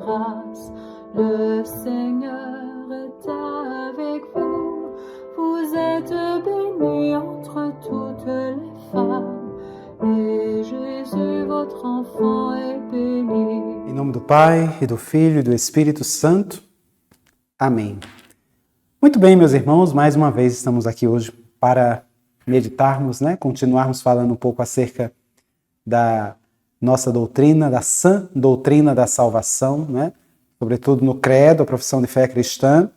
grâce. Le Seigneur est avec vous. Vous êtes bénie entre toutes les femmes, et Jésus, votre enfant, est béni. Em nome do Pai, e do Filho e do Espírito Santo. Amém. Muito bem, meus irmãos, mais uma vez estamos aqui hoje para meditarmos, continuarmos falando um pouco acerca da nossa doutrina, da sã doutrina da salvação, sobretudo no credo, a profissão de fé cristã.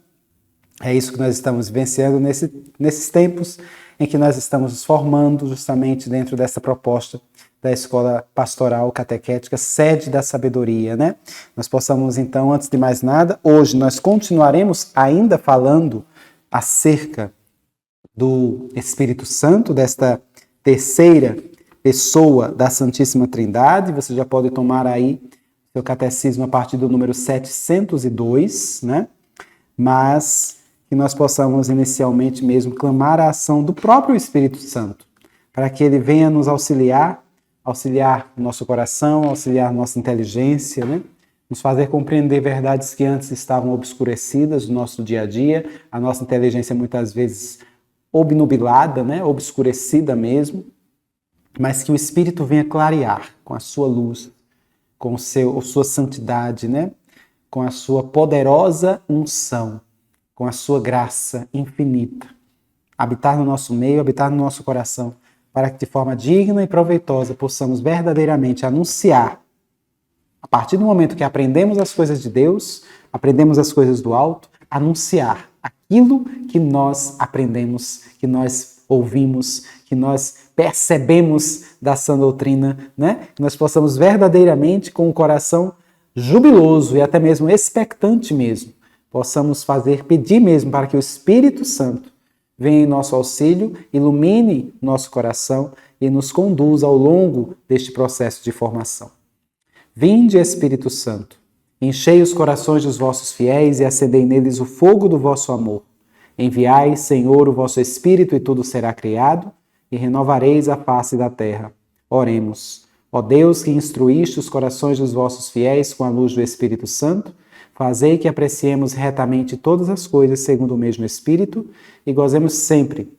É isso que nós estamos vivenciando nesses tempos em que nós estamos nos formando justamente dentro dessa proposta da Escola Pastoral Catequética, sede da sabedoria, Nós possamos, então, antes de mais nada, hoje nós continuaremos ainda falando acerca do Espírito Santo, desta terceira pessoa da Santíssima Trindade. Você já pode tomar aí seu catecismo a partir do número 702, Mas que nós possamos inicialmente mesmo clamar a ação do próprio Espírito Santo, para que ele venha nos auxiliar o nosso coração, auxiliar nossa inteligência, nos fazer compreender verdades que antes estavam obscurecidas no nosso dia a dia, a nossa inteligência muitas vezes obnubilada, obscurecida mesmo, mas que o Espírito venha clarear com a sua luz, com a sua santidade, com a sua poderosa unção, com a sua graça infinita, habitar no nosso meio, habitar no nosso coração, para que de forma digna e proveitosa possamos verdadeiramente anunciar, a partir do momento que aprendemos as coisas de Deus, aprendemos as coisas do alto, anunciar aquilo que nós aprendemos, que nós ouvimos, que nós percebemos da sã doutrina, Que nós possamos verdadeiramente, com o coração jubiloso e até mesmo expectante mesmo, possamos pedir mesmo para que o Espírito Santo venha em nosso auxílio, ilumine nosso coração e nos conduza ao longo deste processo de formação. Vinde, Espírito Santo, enchei os corações dos vossos fiéis e acendei neles o fogo do vosso amor. Enviai, Senhor, o vosso Espírito e tudo será criado, e renovareis a face da terra. Oremos. Ó Deus, que instruíste os corações dos vossos fiéis com a luz do Espírito Santo, fazei que apreciemos retamente todas as coisas segundo o mesmo Espírito e gozemos sempre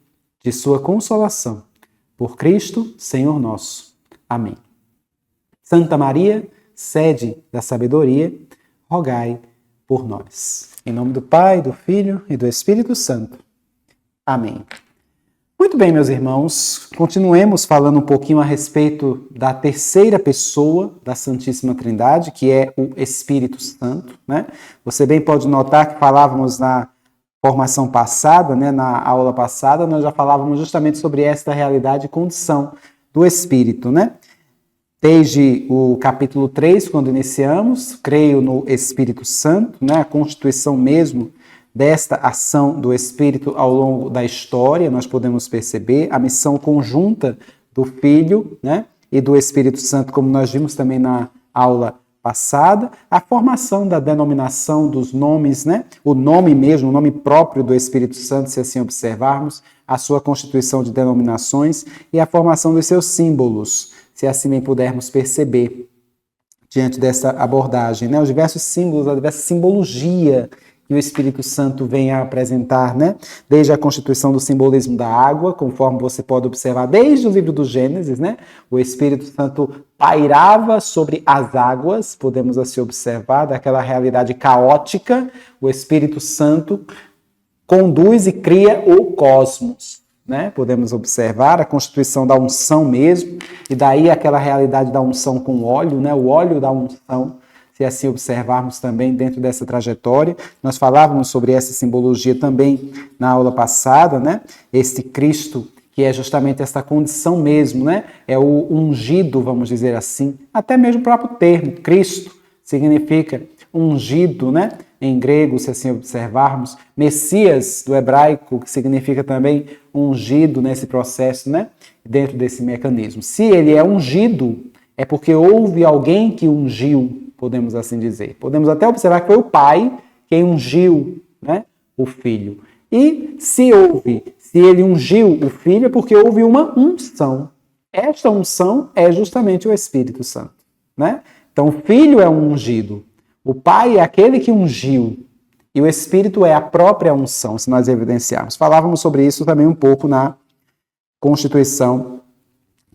de sua consolação. Por Cristo, Senhor nosso. Amém. Santa Maria, sede da sabedoria, rogai por nós. Em nome do Pai, do Filho e do Espírito Santo. Amém. Muito bem, meus irmãos, continuemos falando um pouquinho a respeito da terceira pessoa da Santíssima Trindade, que é o Espírito Santo, Você bem pode notar que falávamos na formação passada, na aula passada, nós já falávamos justamente sobre esta realidade e condição do Espírito, Desde o capítulo 3, quando iniciamos, creio no Espírito Santo, a constituição mesmo desta ação do Espírito ao longo da história, nós podemos perceber a missão conjunta do Filho, e do Espírito Santo, como nós vimos também na aula passada, a formação da denominação dos nomes, o nome mesmo, o nome próprio do Espírito Santo, se assim observarmos, a sua constituição de denominações e a formação dos seus símbolos, se assim bem pudermos perceber diante dessa abordagem, os diversos símbolos, a diversa simbologia que o Espírito Santo vem a apresentar, Desde a constituição do simbolismo da água, conforme você pode observar desde o livro do Gênesis, O Espírito Santo pairava sobre as águas, podemos assim observar, daquela realidade caótica, o Espírito Santo conduz e cria o cosmos, Podemos observar a constituição da unção mesmo, e daí aquela realidade da unção com óleo, o óleo da unção, se assim observarmos também dentro dessa trajetória. Nós falávamos sobre essa simbologia também na aula passada, Este Cristo, que é justamente essa condição mesmo, É o ungido, vamos dizer assim, até mesmo o próprio termo, Cristo, significa ungido, Em grego, se assim observarmos, Messias, do hebraico, que significa também ungido nesse processo, Dentro desse mecanismo. Se ele é ungido, é porque houve alguém que ungiu, podemos assim dizer. Podemos até observar que foi o Pai quem ungiu, o Filho. E se ele ungiu o Filho, é porque houve uma unção. Esta unção é justamente o Espírito Santo, Então o Filho é um ungido. O Pai é aquele que ungiu, e o Espírito é a própria unção, se nós evidenciarmos. Falávamos sobre isso também um pouco na constituição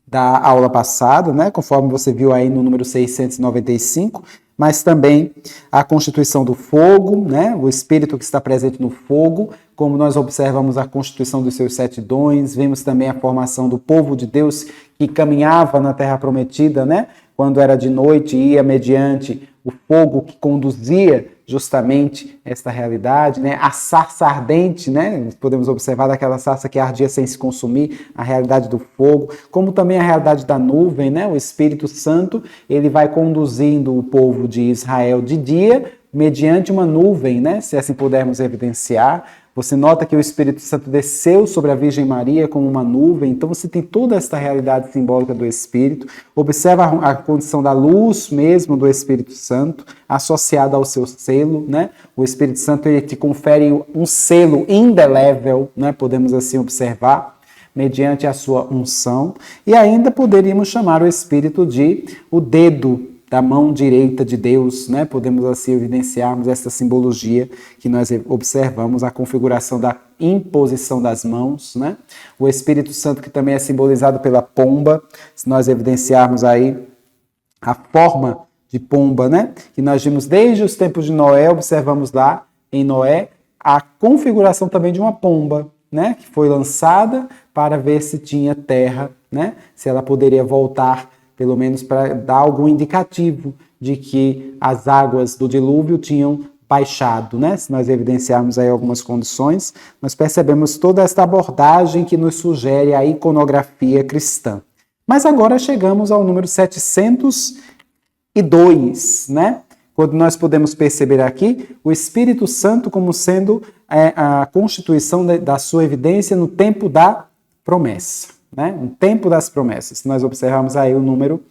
da aula passada, né? Conforme você viu aí no número 695, mas também a constituição do fogo, né? O Espírito que está presente no fogo, como nós observamos a constituição dos seus 7 dons, vemos também a formação do povo de Deus que caminhava na terra prometida, né? Quando era de noite, ia mediante o fogo que conduzia justamente esta realidade, né? A sarça ardente, né? Podemos observar daquela sarça que ardia sem se consumir, a realidade do fogo, como também a realidade da nuvem, né? O Espírito Santo, ele vai conduzindo o povo de Israel de dia, mediante uma nuvem, né? Se assim pudermos evidenciar. Você nota que o Espírito Santo desceu sobre a Virgem Maria como uma nuvem, então você tem toda esta realidade simbólica do Espírito. Observa a condição da luz mesmo do Espírito Santo, associada ao seu selo, né? O Espírito Santo, ele te confere um selo indelével, né? Podemos assim observar, mediante a sua unção. E ainda poderíamos chamar o Espírito de o dedo da mão direita de Deus, né? Podemos assim evidenciarmos essa simbologia que nós observamos, a configuração da imposição das mãos, né? O Espírito Santo, que também é simbolizado pela pomba, se nós evidenciarmos aí a forma de pomba, né? Que nós vimos desde os tempos de Noé, observamos lá em Noé a configuração também de uma pomba, né? Que foi lançada para ver se tinha terra, né? Se ela poderia voltar, pelo menos para dar algum indicativo de que as águas do dilúvio tinham baixado, né? Se nós evidenciarmos aí algumas condições, nós percebemos toda esta abordagem que nos sugere a iconografia cristã. Mas agora chegamos ao número 702, né? Quando nós podemos perceber aqui o Espírito Santo como sendo a constituição da sua evidência no tempo da promessa. Né? Um tempo das promessas. Nós observamos aí o número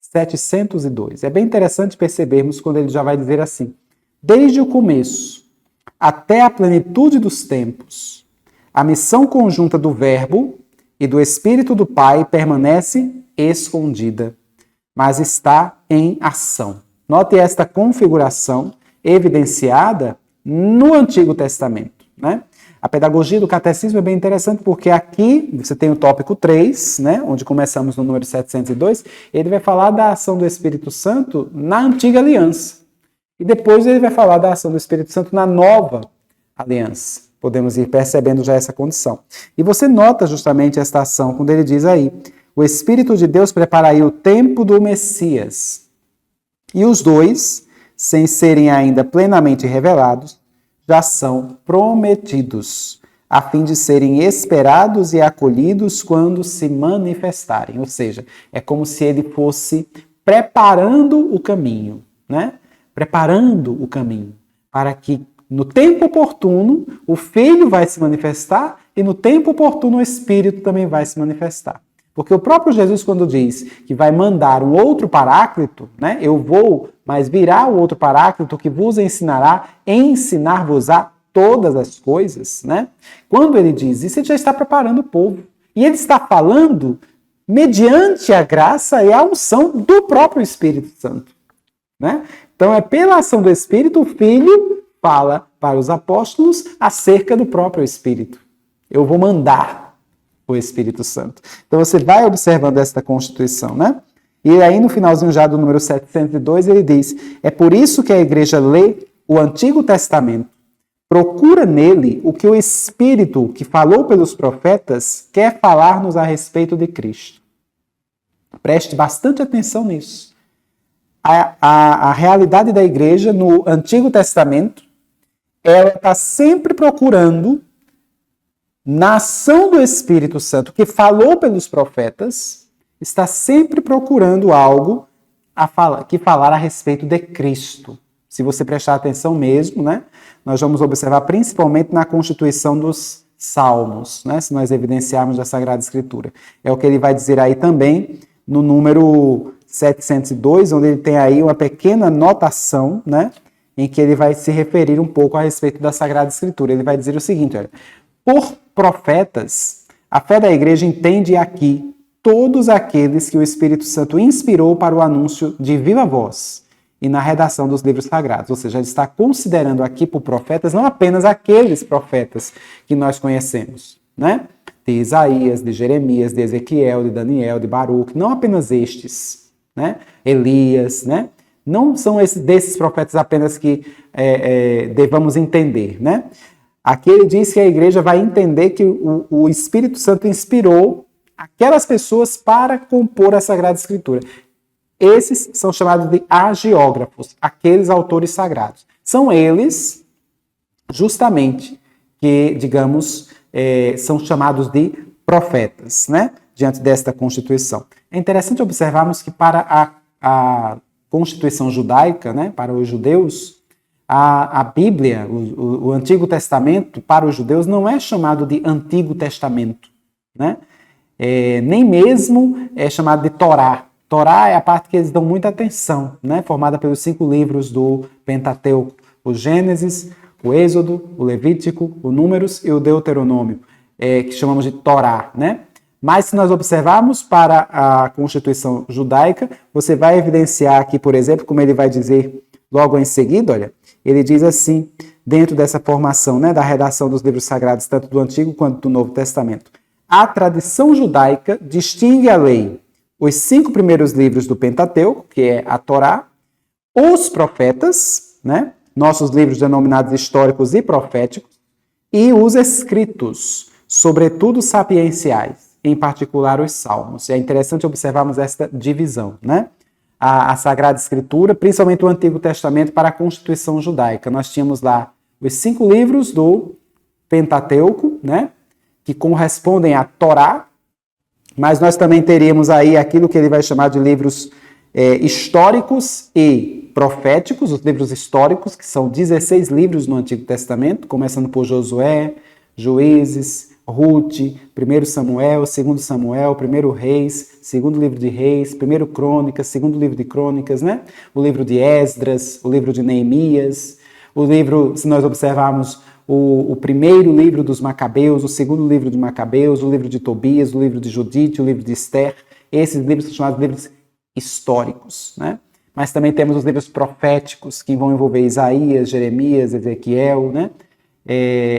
702. É bem interessante percebermos quando ele já vai dizer assim: desde o começo até a plenitude dos tempos, a missão conjunta do Verbo e do Espírito do Pai permanece escondida, mas está em ação. Note esta configuração evidenciada no Antigo Testamento, né? A pedagogia do catecismo é bem interessante porque aqui você tem o tópico 3, né, onde começamos no número 702, ele vai falar da ação do Espírito Santo na antiga aliança. E depois ele vai falar da ação do Espírito Santo na nova aliança. Podemos ir percebendo já essa condição. E você nota justamente esta ação quando ele diz aí: o Espírito de Deus prepara aí o tempo do Messias. E os dois, sem serem ainda plenamente revelados, já são prometidos, a fim de serem esperados e acolhidos quando se manifestarem. Ou seja, é como se ele fosse preparando o caminho, né? Preparando o caminho para que no tempo oportuno o Filho vai se manifestar e no tempo oportuno o Espírito também vai se manifestar. Porque o próprio Jesus, quando diz que vai mandar um outro paráclito, né? Eu vou, mas virá o outro paráclito que vos ensinar-vos-á todas as coisas, né? Quando ele diz isso, ele já está preparando o povo. E ele está falando mediante a graça e a unção do próprio Espírito Santo, né? Então é pela ação do Espírito, o Filho fala para os apóstolos acerca do próprio Espírito. Eu vou mandar o Espírito Santo. Então você vai observando esta constituição, né? E aí no finalzinho já do número 702 ele diz: é por isso que a igreja lê o Antigo Testamento, procura nele o que o Espírito que falou pelos profetas quer falar-nos a respeito de Cristo. Preste bastante atenção nisso. A realidade da igreja no Antigo Testamento, ela está sempre procurando, na ação do Espírito Santo, que falou pelos profetas, está sempre procurando algo que falar a respeito de Cristo. Se você prestar atenção mesmo, né, nós vamos observar principalmente na constituição dos Salmos, né, se nós evidenciarmos da Sagrada Escritura. É o que ele vai dizer aí também no número 702, onde ele tem aí uma pequena notação, né, em que ele vai se referir um pouco a respeito da Sagrada Escritura. Ele vai dizer o seguinte: olha, por profetas, a fé da igreja entende aqui todos aqueles que o Espírito Santo inspirou para o anúncio de viva voz e na redação dos livros sagrados. Ou seja, ele está considerando aqui por profetas não apenas aqueles profetas que nós conhecemos, né? De Isaías, de Jeremias, de Ezequiel, de Daniel, de Baruque, não apenas estes, né? Elias, né? Não são desses profetas apenas que devamos entender, né? Aqui ele diz que a igreja vai entender que o Espírito Santo inspirou aquelas pessoas para compor a Sagrada Escritura. Esses são chamados de hagiógrafos, aqueles autores sagrados. São eles, justamente, que, digamos, são chamados de profetas, né? Diante desta Constituição. É interessante observarmos que para a Constituição judaica, né, para os judeus, a Bíblia, o Antigo Testamento, para os judeus, não é chamado de Antigo Testamento, né? Nem mesmo é chamado de Torá. Torá é a parte que eles dão muita atenção, né? Formada pelos 5 livros do Pentateuco: o Gênesis, o Êxodo, o Levítico, o Números e o Deuteronômio, que chamamos de Torá, né? Mas se nós observarmos para a Constituição judaica, você vai evidenciar aqui, por exemplo, como ele vai dizer logo em seguida, olha, ele diz assim, dentro dessa formação, né, da redação dos livros sagrados, tanto do Antigo quanto do Novo Testamento: a tradição judaica distingue a lei, os 5 primeiros livros do Pentateuco, que é a Torá, os profetas, né, nossos livros denominados históricos e proféticos, e os escritos, sobretudo sapienciais, em particular os salmos. É interessante observarmos esta divisão, né? A Sagrada Escritura, principalmente o Antigo Testamento, para a Constituição judaica. Nós tínhamos lá os 5 livros do Pentateuco, né, que correspondem à Torá, mas nós também teríamos aí aquilo que ele vai chamar de livros históricos e proféticos, os livros históricos, que são 16 livros no Antigo Testamento, começando por Josué, Juízes, Ruth, 1 Samuel, 2 Samuel, 1 Reis, 2 livro de Reis, 1 Crônicas, 2 livro de Crônicas, né? O livro de Esdras, o livro de Neemias, o livro, se nós observarmos, o primeiro livro dos Macabeus, o segundo livro de Macabeus, o livro de Tobias, o livro de Judite, o livro de Esther. Esses livros são chamados livros históricos, né? Mas também temos os livros proféticos, que vão envolver Isaías, Jeremias, Ezequiel, né?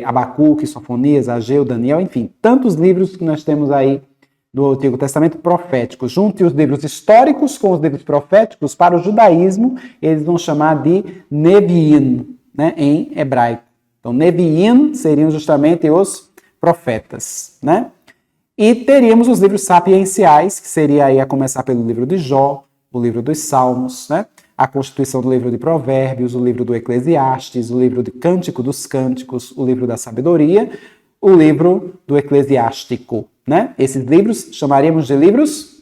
Abacuque, Sofonias, Ageu, Daniel, enfim, tantos livros que nós temos aí do Antigo Testamento proféticos. Junte os livros históricos com os livros proféticos, para o judaísmo, eles vão chamar de Neviim, né, em hebraico. Então, Neviim seriam justamente os profetas, né? E teríamos os livros sapienciais, que seria aí a começar pelo livro de Jó, o livro dos Salmos, né? A constituição do livro de Provérbios, o livro do Eclesiastes, o livro de Cântico dos Cânticos, o livro da Sabedoria, o livro do Eclesiástico, né? Esses livros chamaríamos de livros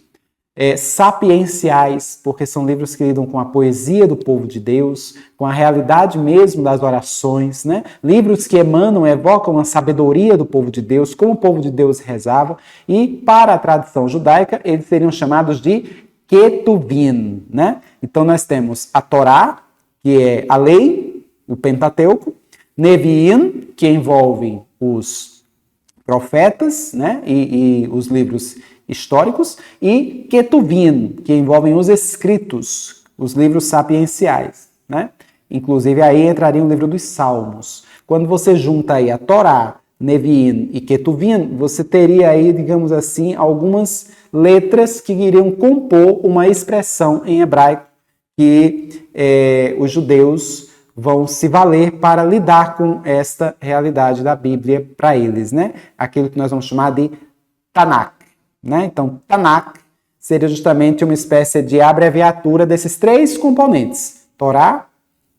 sapienciais, porque são livros que lidam com a poesia do povo de Deus, com a realidade mesmo das orações, né? Livros que evocam a sabedoria do povo de Deus, como o povo de Deus rezava, e para a tradição judaica eles seriam chamados de Ketuvim, né? Então nós temos a Torá, que é a lei, o Pentateuco, Neviim, que envolve os profetas, né? E os livros históricos, e Ketuvim, que envolvem os escritos, os livros sapienciais, né? Inclusive aí entraria o livro dos Salmos. Quando você junta aí a Torá, Neviim e Ketuvim, você teria aí, digamos assim, algumas letras que iriam compor uma expressão em hebraico que os judeus vão se valer para lidar com esta realidade da Bíblia para eles, né? Aquilo que nós vamos chamar de Tanakh, né? Então, Tanakh seria justamente uma espécie de abreviatura desses 3 componentes: Torá,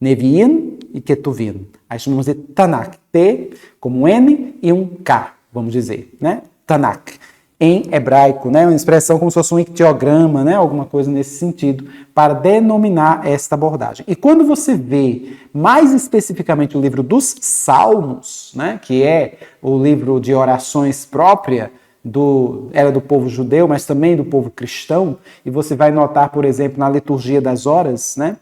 Neviim e Ketuvim. Aí chamamos de Tanakh, T como N e um K, vamos dizer, né? Tanakh. Em hebraico, né? Uma expressão como se fosse um ictiograma, né? Alguma coisa nesse sentido, para denominar esta abordagem. E quando você vê mais especificamente o livro dos Salmos, né? Que é o livro de orações própria era do povo judeu, mas também do povo cristão, e você vai notar, por exemplo, na liturgia das horas, né?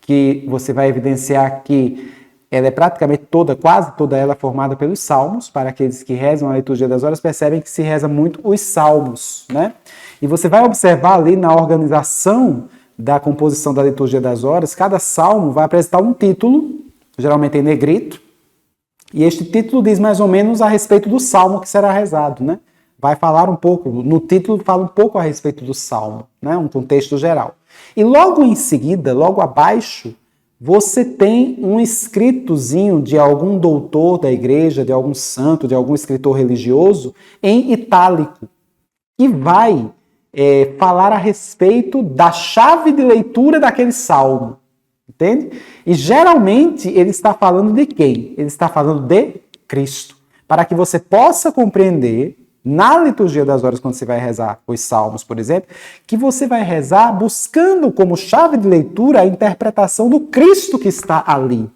Que você vai evidenciar que ela é praticamente quase toda ela formada pelos salmos. Para aqueles que rezam a liturgia das horas, percebem que se reza muito os salmos, né? E você vai observar ali na organização da composição da liturgia das horas, cada salmo vai apresentar um título, geralmente em negrito, e este título diz mais ou menos a respeito do salmo que será rezado, né? Vai falar um pouco, no título fala um pouco a respeito do salmo, né? Um contexto geral. E logo em seguida, logo abaixo, você tem um escritozinho de algum doutor da igreja, de algum santo, de algum escritor religioso, em itálico, que vai falar a respeito da chave de leitura daquele salmo. Entende? E geralmente ele está falando de quem? Ele está falando de Cristo. Para que você possa compreender, na liturgia das horas, quando você vai rezar os salmos, por exemplo, que você vai rezar buscando como chave de leitura a interpretação do Cristo que está ali.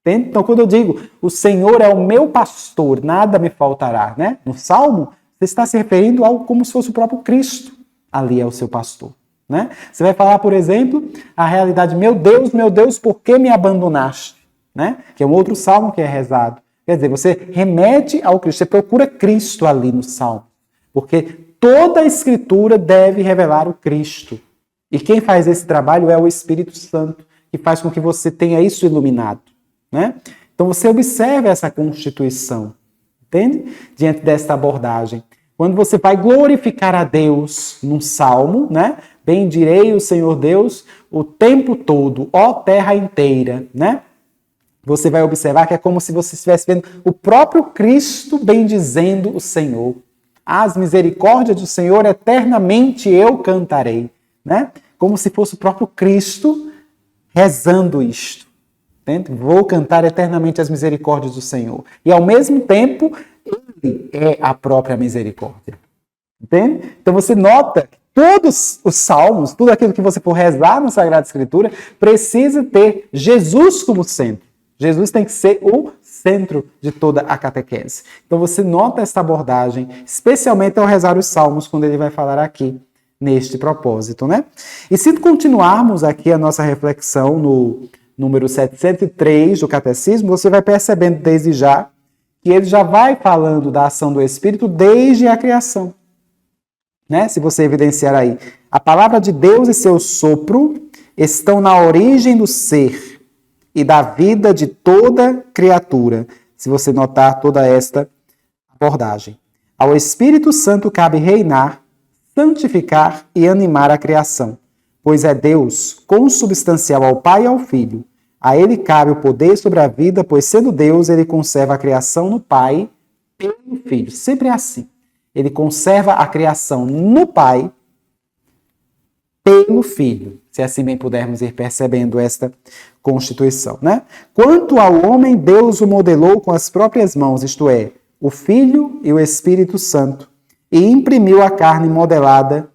Entende? Então, quando eu digo, o Senhor é o meu pastor, nada me faltará, né? No salmo, você está se referindo ao como se fosse o próprio Cristo. Ali é o seu pastor. Né? Você vai falar, por exemplo, a realidade, meu Deus, por que me abandonaste? Né? Que é um outro salmo que é rezado. Quer dizer, você remete ao Cristo, você procura Cristo ali no salmo. Porque toda a Escritura deve revelar o Cristo. E quem faz esse trabalho é o Espírito Santo, que faz com que você tenha isso iluminado. Né? Então você observa essa constituição, entende? Diante desta abordagem. Quando você vai glorificar a Deus num salmo, né? Bendirei o Senhor Deus o tempo todo, ó terra inteira, né? Você vai observar que é como se você estivesse vendo o próprio Cristo bendizendo o Senhor. As misericórdias do Senhor eternamente eu cantarei, né? Como se fosse o próprio Cristo rezando isto. Entende? Vou cantar eternamente as misericórdias do Senhor. E ao mesmo tempo, Ele é a própria misericórdia. Entende? Então você nota que todos os salmos, tudo aquilo que você for rezar na Sagrada Escritura, precisa ter Jesus como centro. Jesus tem que ser o centro de toda a catequese. Então você nota esta abordagem, especialmente ao rezar os salmos, quando ele vai falar aqui neste propósito, né? E se continuarmos aqui a nossa reflexão no número 703 do Catecismo, você vai percebendo desde já que ele já vai falando da ação do Espírito desde a criação. Né? Se você evidenciar aí, a palavra de Deus e seu sopro estão na origem do ser e da vida de toda criatura, se você notar toda esta abordagem. Ao Espírito Santo cabe reinar, santificar e animar a criação, pois é Deus consubstancial ao Pai e ao Filho. A ele cabe o poder sobre a vida, pois sendo Deus, ele conserva a criação no Pai pelo Filho. Sempre é assim. Ele conserva a criação no Pai pelo Filho. Se assim bem pudermos ir percebendo esta constituição, né? Quanto ao homem, Deus o modelou com as próprias mãos, isto é, o Filho e o Espírito Santo, e imprimiu à carne modelada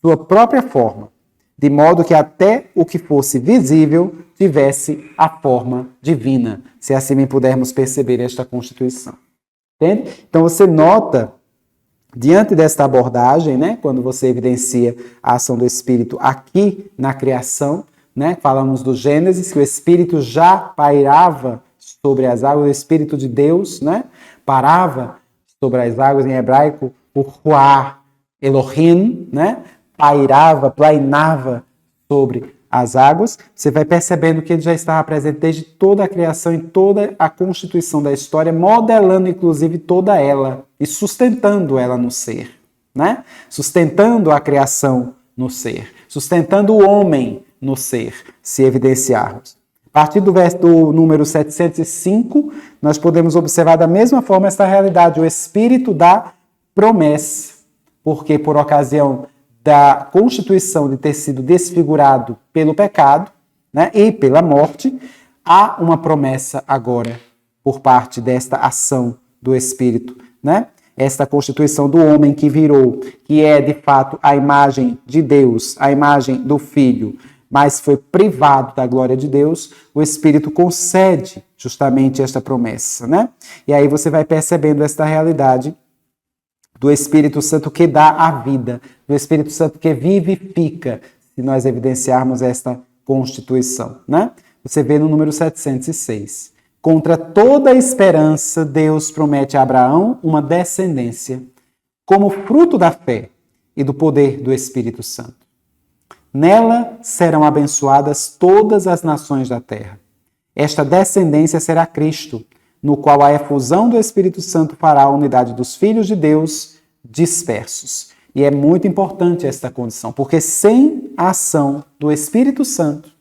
sua própria forma, de modo que até o que fosse visível tivesse a forma divina, se assim bem pudermos perceber esta constituição. Entende? Então você nota, diante desta abordagem, né, quando você evidencia a ação do Espírito aqui na criação, né, falamos do Gênesis, que o Espírito já pairava sobre as águas, o Espírito de Deus, né, parava sobre as águas, em hebraico, o Ruach Elohim, né, pairava, plainava sobre as águas. Você vai percebendo que ele já estava presente desde toda a criação e toda a constituição da história, modelando inclusive toda ela e sustentando ela no ser, né? Sustentando a criação no ser, sustentando o homem no ser, se evidenciarmos. A partir do verso do número 705, nós podemos observar da mesma forma esta realidade, o espírito da promessa, porque por ocasião da constituição de ter sido desfigurado pelo pecado, né, e pela morte, há uma promessa agora por parte desta ação do Espírito, né? Esta constituição do homem que virou, que é de fato a imagem de Deus, a imagem do Filho, mas foi privado da glória de Deus, o Espírito concede justamente esta promessa, né? E aí você vai percebendo esta realidade do Espírito Santo que dá a vida, do Espírito Santo que vivifica, se nós evidenciarmos esta constituição, né? Você vê no número 706. Contra toda esperança, Deus promete a Abraão uma descendência, como fruto da fé e do poder do Espírito Santo. Nela serão abençoadas todas as nações da terra. Esta descendência será Cristo, no qual a efusão do Espírito Santo fará a unidade dos filhos de Deus dispersos. E é muito importante esta condição, porque sem a ação do Espírito Santo,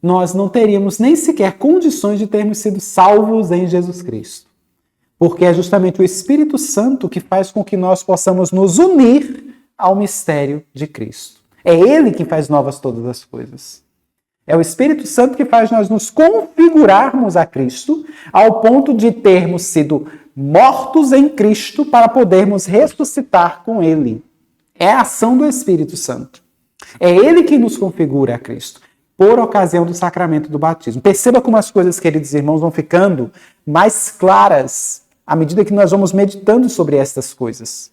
nós não teríamos nem sequer condições de termos sido salvos em Jesus Cristo. Porque é justamente o Espírito Santo que faz com que nós possamos nos unir ao mistério de Cristo. É Ele que faz novas todas as coisas. É o Espírito Santo que faz nós nos configurarmos a Cristo ao ponto de termos sido mortos em Cristo para podermos ressuscitar com Ele. É a ação do Espírito Santo. É Ele que nos configura a Cristo, por ocasião do sacramento do batismo. Perceba como as coisas, queridos irmãos, vão ficando mais claras à medida que nós vamos meditando sobre estas coisas.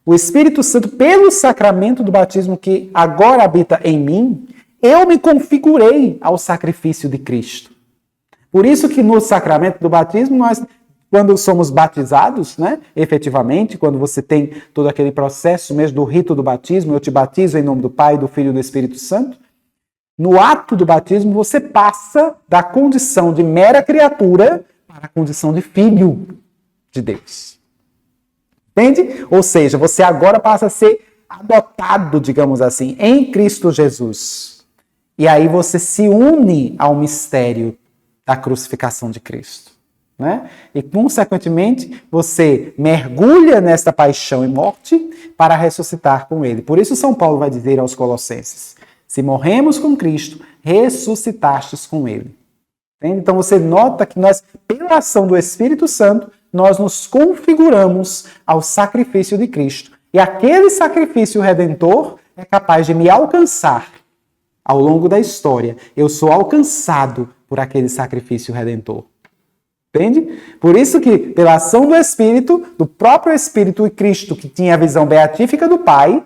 O Espírito Santo, pelo sacramento do batismo que agora habita em mim, eu me configurei ao sacrifício de Cristo. Por isso que no sacramento do batismo, nós, quando somos batizados, né, efetivamente, quando você tem todo aquele processo mesmo do rito do batismo, eu te batizo em nome do Pai, do Filho e do Espírito Santo, no ato do batismo você passa da condição de mera criatura para a condição de filho de Deus. Entende? Ou seja, você agora passa a ser adotado, digamos assim, em Cristo Jesus. E aí você se une ao mistério da crucificação de Cristo. Né? E, consequentemente, você mergulha nesta paixão e morte para ressuscitar com Ele. Por isso São Paulo vai dizer aos Colossenses: se morremos com Cristo, ressuscitastes com Ele. Entende? Então você nota que nós, pela ação do Espírito Santo, nós nos configuramos ao sacrifício de Cristo. E aquele sacrifício redentor é capaz de me alcançar ao longo da história. Eu sou alcançado por aquele sacrifício redentor. Entende? Por isso que, pela ação do Espírito, do próprio Espírito e Cristo, que tinha a visão beatífica do Pai,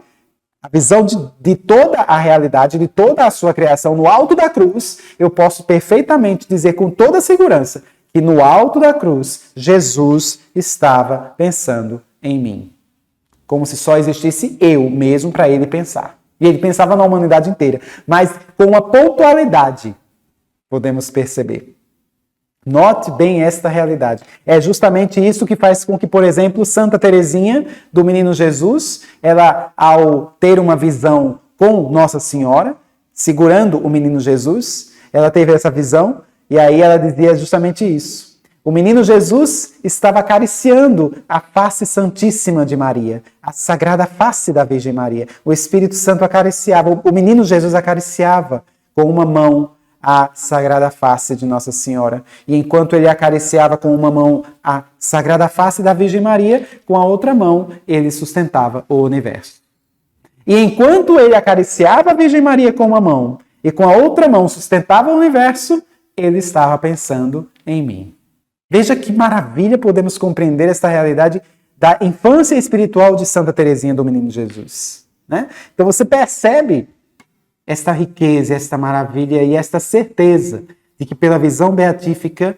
a visão de toda a realidade, de toda a sua criação no alto da cruz, eu posso perfeitamente dizer com toda segurança que no alto da cruz, Jesus estava pensando em mim. Como se só existisse eu mesmo para ele pensar. E ele pensava na humanidade inteira. Mas com uma pontualidade, podemos perceber. Note bem esta realidade. É justamente isso que faz com que, por exemplo, Santa Teresinha, do Menino Jesus, ela, ao ter uma visão com Nossa Senhora, segurando o Menino Jesus, ela teve essa visão, e aí ela dizia justamente isso. O Menino Jesus estava acariciando a face santíssima de Maria, a sagrada face da Virgem Maria. O Espírito Santo acariciava, o Menino Jesus acariciava com uma mão a sagrada face de Nossa Senhora. E enquanto ele acariciava com uma mão a sagrada face da Virgem Maria, com a outra mão ele sustentava o universo. E enquanto ele acariciava a Virgem Maria com uma mão e com a outra mão sustentava o universo, ele estava pensando em mim. Veja que maravilha podemos compreender esta realidade da infância espiritual de Santa Teresinha do Menino Jesus. Né? Então você percebe esta riqueza, esta maravilha e esta certeza de que pela visão beatífica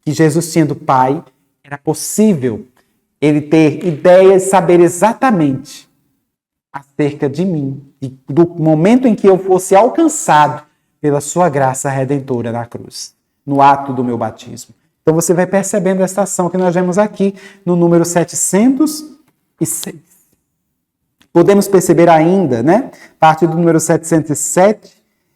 que Jesus tinha do Pai, era possível ele ter ideias, saber exatamente acerca de mim, e do momento em que eu fosse alcançado pela sua graça redentora na cruz, no ato do meu batismo. Então você vai percebendo esta ação que nós vemos aqui no número 706. Podemos perceber ainda, né, a partir do número 707,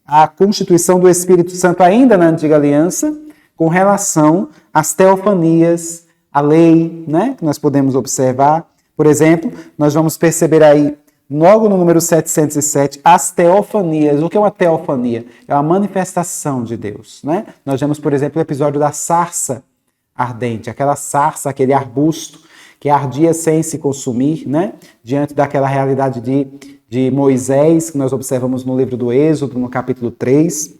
a constituição do Espírito Santo ainda na Antiga Aliança, com relação às teofanias, a lei, né, que nós podemos observar. Por exemplo, nós vamos perceber aí, logo no número 707, as teofanias. O que é uma teofania? É uma manifestação de Deus. Né? Nós vemos, por exemplo, o episódio da sarça ardente, aquela sarça, aquele arbusto que ardia sem se consumir, né? Diante daquela realidade de Moisés, que nós observamos no livro do Êxodo, no capítulo 3.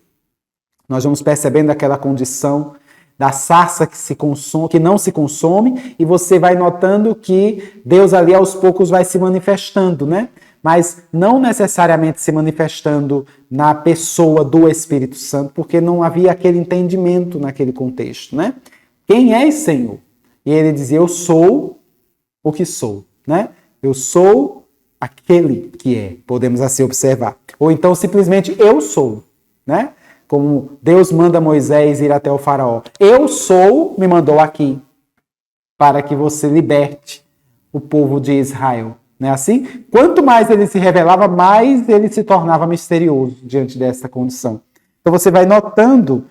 Nós vamos percebendo aquela condição da sarça que não se consome, e você vai notando que Deus ali aos poucos vai se manifestando, né? Mas não necessariamente se manifestando na pessoa do Espírito Santo, porque não havia aquele entendimento naquele contexto, né? Quem és, Senhor? E ele dizia, eu sou o que sou, né? Eu sou aquele que é, podemos assim observar. Ou então simplesmente eu sou, né? Como Deus manda Moisés ir até o faraó. Eu sou, me mandou aqui, para que você liberte o povo de Israel. Não é assim? Quanto mais ele se revelava, mais ele se tornava misterioso diante dessa condição. Então você vai notando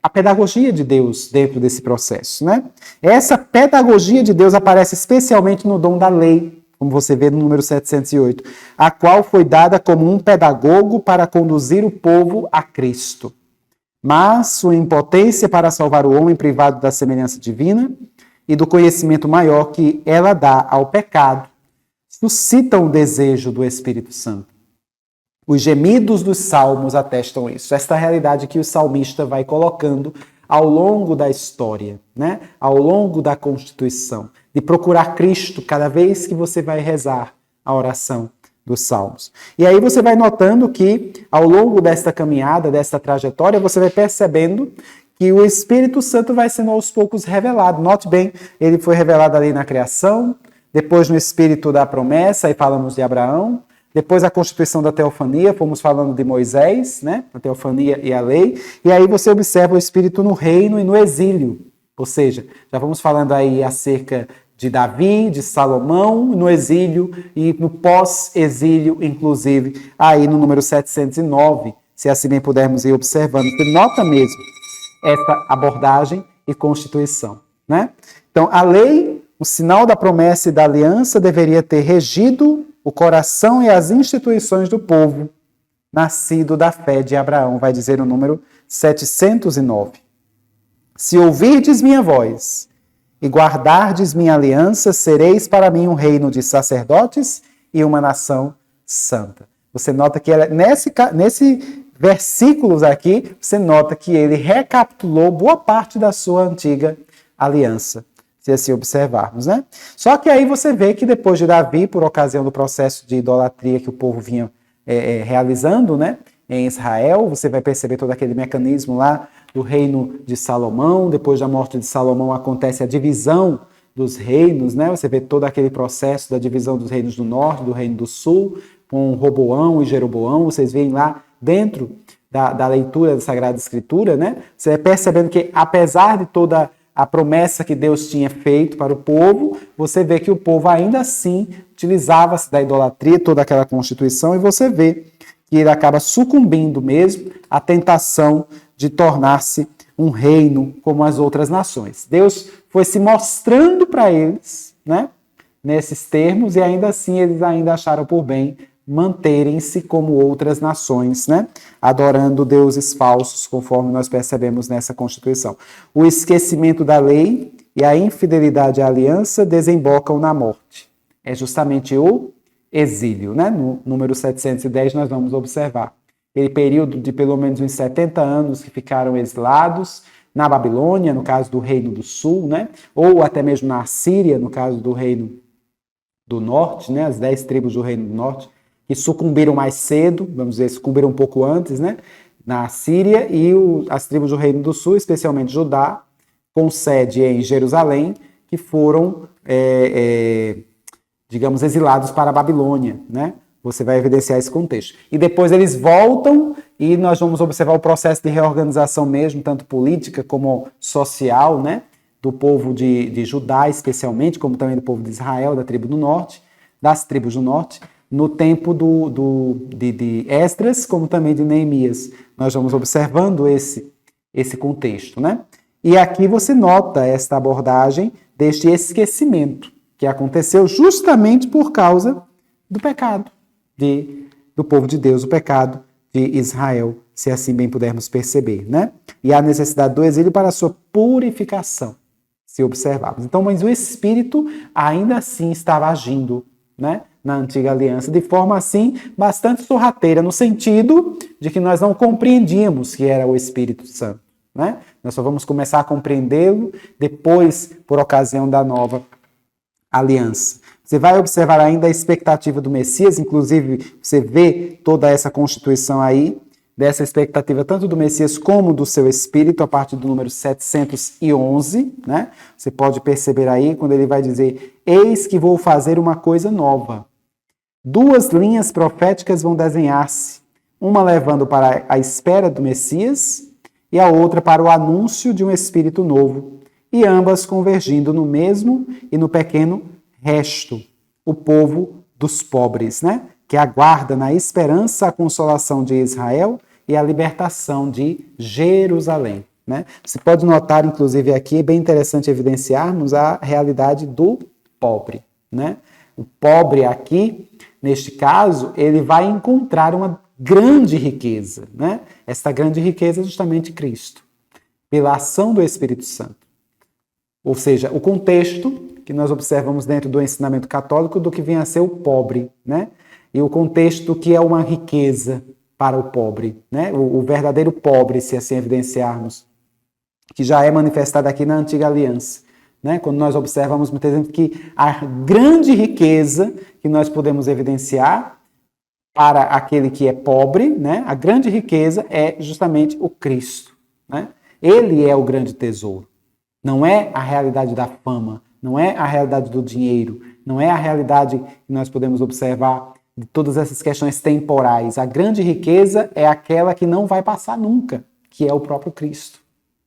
a pedagogia de Deus dentro desse processo, né? Essa pedagogia de Deus aparece especialmente no dom da lei, como você vê no número 708, a qual foi dada como um pedagogo para conduzir o povo a Cristo. Mas sua impotência para salvar o homem privado da semelhança divina e do conhecimento maior que ela dá ao pecado suscita o desejo do Espírito Santo. Os gemidos dos salmos atestam isso. Esta realidade que o salmista vai colocando ao longo da história, né? Ao longo da Constituição, de procurar Cristo cada vez que você vai rezar a oração dos salmos. E aí você vai notando que, ao longo desta caminhada, desta trajetória, você vai percebendo que o Espírito Santo vai sendo aos poucos revelado. Note bem, ele foi revelado ali na criação, depois no Espírito da promessa, aí falamos de Abraão, depois a constituição da teofania, fomos falando de Moisés, né? A teofania e a lei, e aí você observa o Espírito no reino e no exílio. Ou seja, já vamos falando aí acerca de Davi, de Salomão, no exílio e no pós-exílio, inclusive, aí no número 709, se assim bem pudermos ir observando. Você nota mesmo essa abordagem e constituição, né? Então, a lei, o sinal da promessa e da aliança, deveria ter regido o coração e as instituições do povo, nascido da fé de Abraão, vai dizer o número 709. Se ouvirdes minha voz e guardardes minha aliança, sereis para mim um reino de sacerdotes e uma nação santa. Você nota que nesse versículos aqui, você nota que ele recapitulou boa parte da sua antiga aliança, se assim observarmos, né? Só que aí você vê que depois de Davi, por ocasião do processo de idolatria que o povo vinha realizando, né, em Israel, você vai perceber todo aquele mecanismo lá do reino de Salomão. Depois da morte de Salomão acontece a divisão dos reinos, né? Você vê todo aquele processo da divisão dos reinos do norte, do reino do sul, com Roboão e Jeroboão. Vocês veem lá dentro da leitura da Sagrada Escritura, né? Você vai percebendo que, apesar de toda a promessa que Deus tinha feito para o povo, você vê que o povo ainda assim utilizava-se da idolatria, toda aquela constituição, e você vê que ele acaba sucumbindo mesmo à tentação de tornar-se um reino como as outras nações. Deus foi se mostrando para eles, né, nesses termos, e ainda assim eles ainda acharam por bem manterem-se como outras nações, né? Adorando deuses falsos, conforme nós percebemos nessa Constituição. O esquecimento da lei e a infidelidade à aliança desembocam na morte. É justamente o exílio, né? No número 710 nós vamos observar. Aquele período de pelo menos uns 70 anos que ficaram exilados na Babilônia, no caso do Reino do Sul, né? Ou até mesmo na Assíria, no caso do Reino do Norte, né? As 10 tribos do Reino do Norte, que sucumbiram mais cedo, vamos dizer, sucumbiram um pouco antes, né, na Síria, e as tribos do Reino do Sul, especialmente Judá, com sede em Jerusalém, que foram, digamos, exilados para a Babilônia, né? Você vai evidenciar esse contexto. E depois eles voltam e nós vamos observar o processo de reorganização mesmo, tanto política como social, né, do povo de Judá, especialmente, como também do povo de Israel, da tribo do norte, das tribos do norte, no tempo de Esdras, como também de Neemias. Nós vamos observando esse contexto, né? E aqui você nota esta abordagem deste esquecimento que aconteceu justamente por causa do pecado do povo de Deus, o pecado de Israel, se assim bem pudermos perceber, né? E a necessidade do exílio para a sua purificação, se observarmos. Então, mas o Espírito ainda assim estava agindo, né, na antiga aliança, de forma assim bastante sorrateira, no sentido de que nós não compreendíamos que era o Espírito Santo, né? Nós só vamos começar a compreendê-lo depois, por ocasião da nova aliança. Você vai observar ainda a expectativa do Messias, inclusive você vê toda essa constituição aí, dessa expectativa tanto do Messias como do seu Espírito, a partir do número 711, né? Você pode perceber aí, quando ele vai dizer, eis que vou fazer uma coisa nova. duas linhas proféticas vão desenhar-se, uma levando para a espera do Messias e a outra para o anúncio de um Espírito novo, e ambas convergindo no mesmo e no pequeno resto, o povo dos pobres, né? Que aguarda na esperança a consolação de Israel e a libertação de Jerusalém. Né? Você pode notar, inclusive, aqui, é bem interessante evidenciarmos a realidade do pobre. Né? O pobre aqui, neste caso, ele vai encontrar uma grande riqueza. Né? Esta grande riqueza é justamente Cristo, pela ação do Espírito Santo. Ou seja, o contexto que nós observamos dentro do ensinamento católico do que vem a ser o pobre, né? E o contexto que é uma riqueza para o pobre, né? O verdadeiro pobre, se assim evidenciarmos, que já é manifestado aqui na Antiga Aliança, né? Quando nós observamos, muitas vezes, que a grande riqueza que nós podemos evidenciar para aquele que é pobre, né? A grande riqueza é justamente o Cristo, né? Ele é o grande tesouro. Não é a realidade da fama, não é a realidade do dinheiro, não é a realidade que nós podemos observar de todas essas questões temporais. A grande riqueza é aquela que não vai passar nunca, que é o próprio Cristo.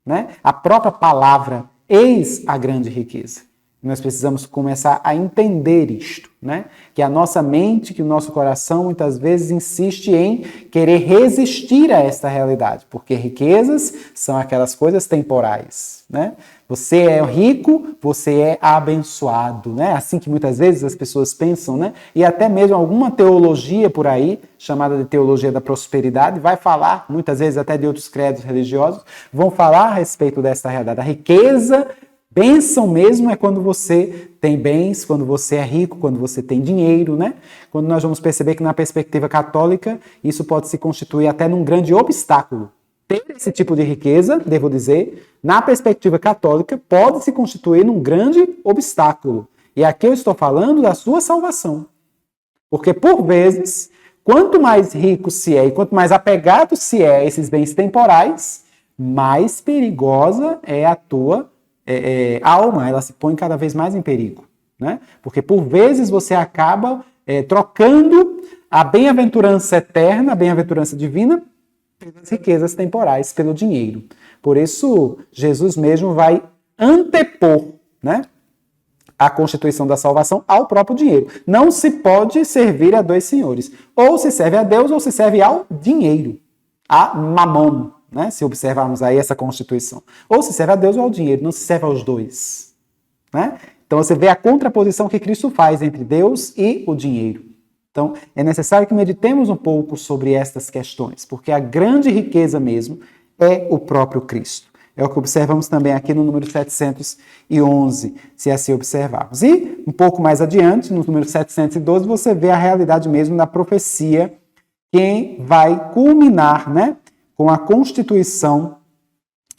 Né? A própria palavra, eis a grande riqueza. Nós precisamos começar a entender isto, né? Que a nossa mente, que o nosso coração muitas vezes insiste em querer resistir a esta realidade, porque riquezas são aquelas coisas temporais, né? Você é rico, você é abençoado, né? Assim que muitas vezes as pessoas pensam, né? E até mesmo alguma teologia por aí, chamada de teologia da prosperidade, vai falar, muitas vezes até de outros credos religiosos, vão falar a respeito desta realidade. A riqueza, bênção mesmo é quando você tem bens, quando você é rico, quando você tem dinheiro, né? Quando nós vamos perceber que na perspectiva católica, isso pode se constituir até num grande obstáculo. Ter esse tipo de riqueza, devo dizer, na perspectiva católica, pode se constituir num grande obstáculo. E aqui eu estou falando da sua salvação. Porque, por vezes, quanto mais rico se é e quanto mais apegado se é a esses bens temporais, mais perigosa é a tua alma, ela se põe cada vez mais em perigo, né? Porque por vezes você acaba trocando a bem-aventurança eterna, a bem-aventurança divina, pelas riquezas temporais, pelo dinheiro. Por isso, Jesus mesmo vai antepor, né, a constituição da salvação ao próprio dinheiro. Não se pode servir a dois senhores. Ou se serve a Deus ou se serve ao dinheiro, a mamon. Né? Se observarmos aí essa constituição. Ou se serve a Deus ou ao dinheiro, não se serve aos dois. Né? Então você vê a contraposição que Cristo faz entre Deus e o dinheiro. Então é necessário que meditemos um pouco sobre estas questões, porque a grande riqueza mesmo é o próprio Cristo. É o que observamos também aqui no número 711, se assim observarmos. E um pouco mais adiante, no número 712, você vê a realidade mesmo da profecia que vai culminar, né, com a constituição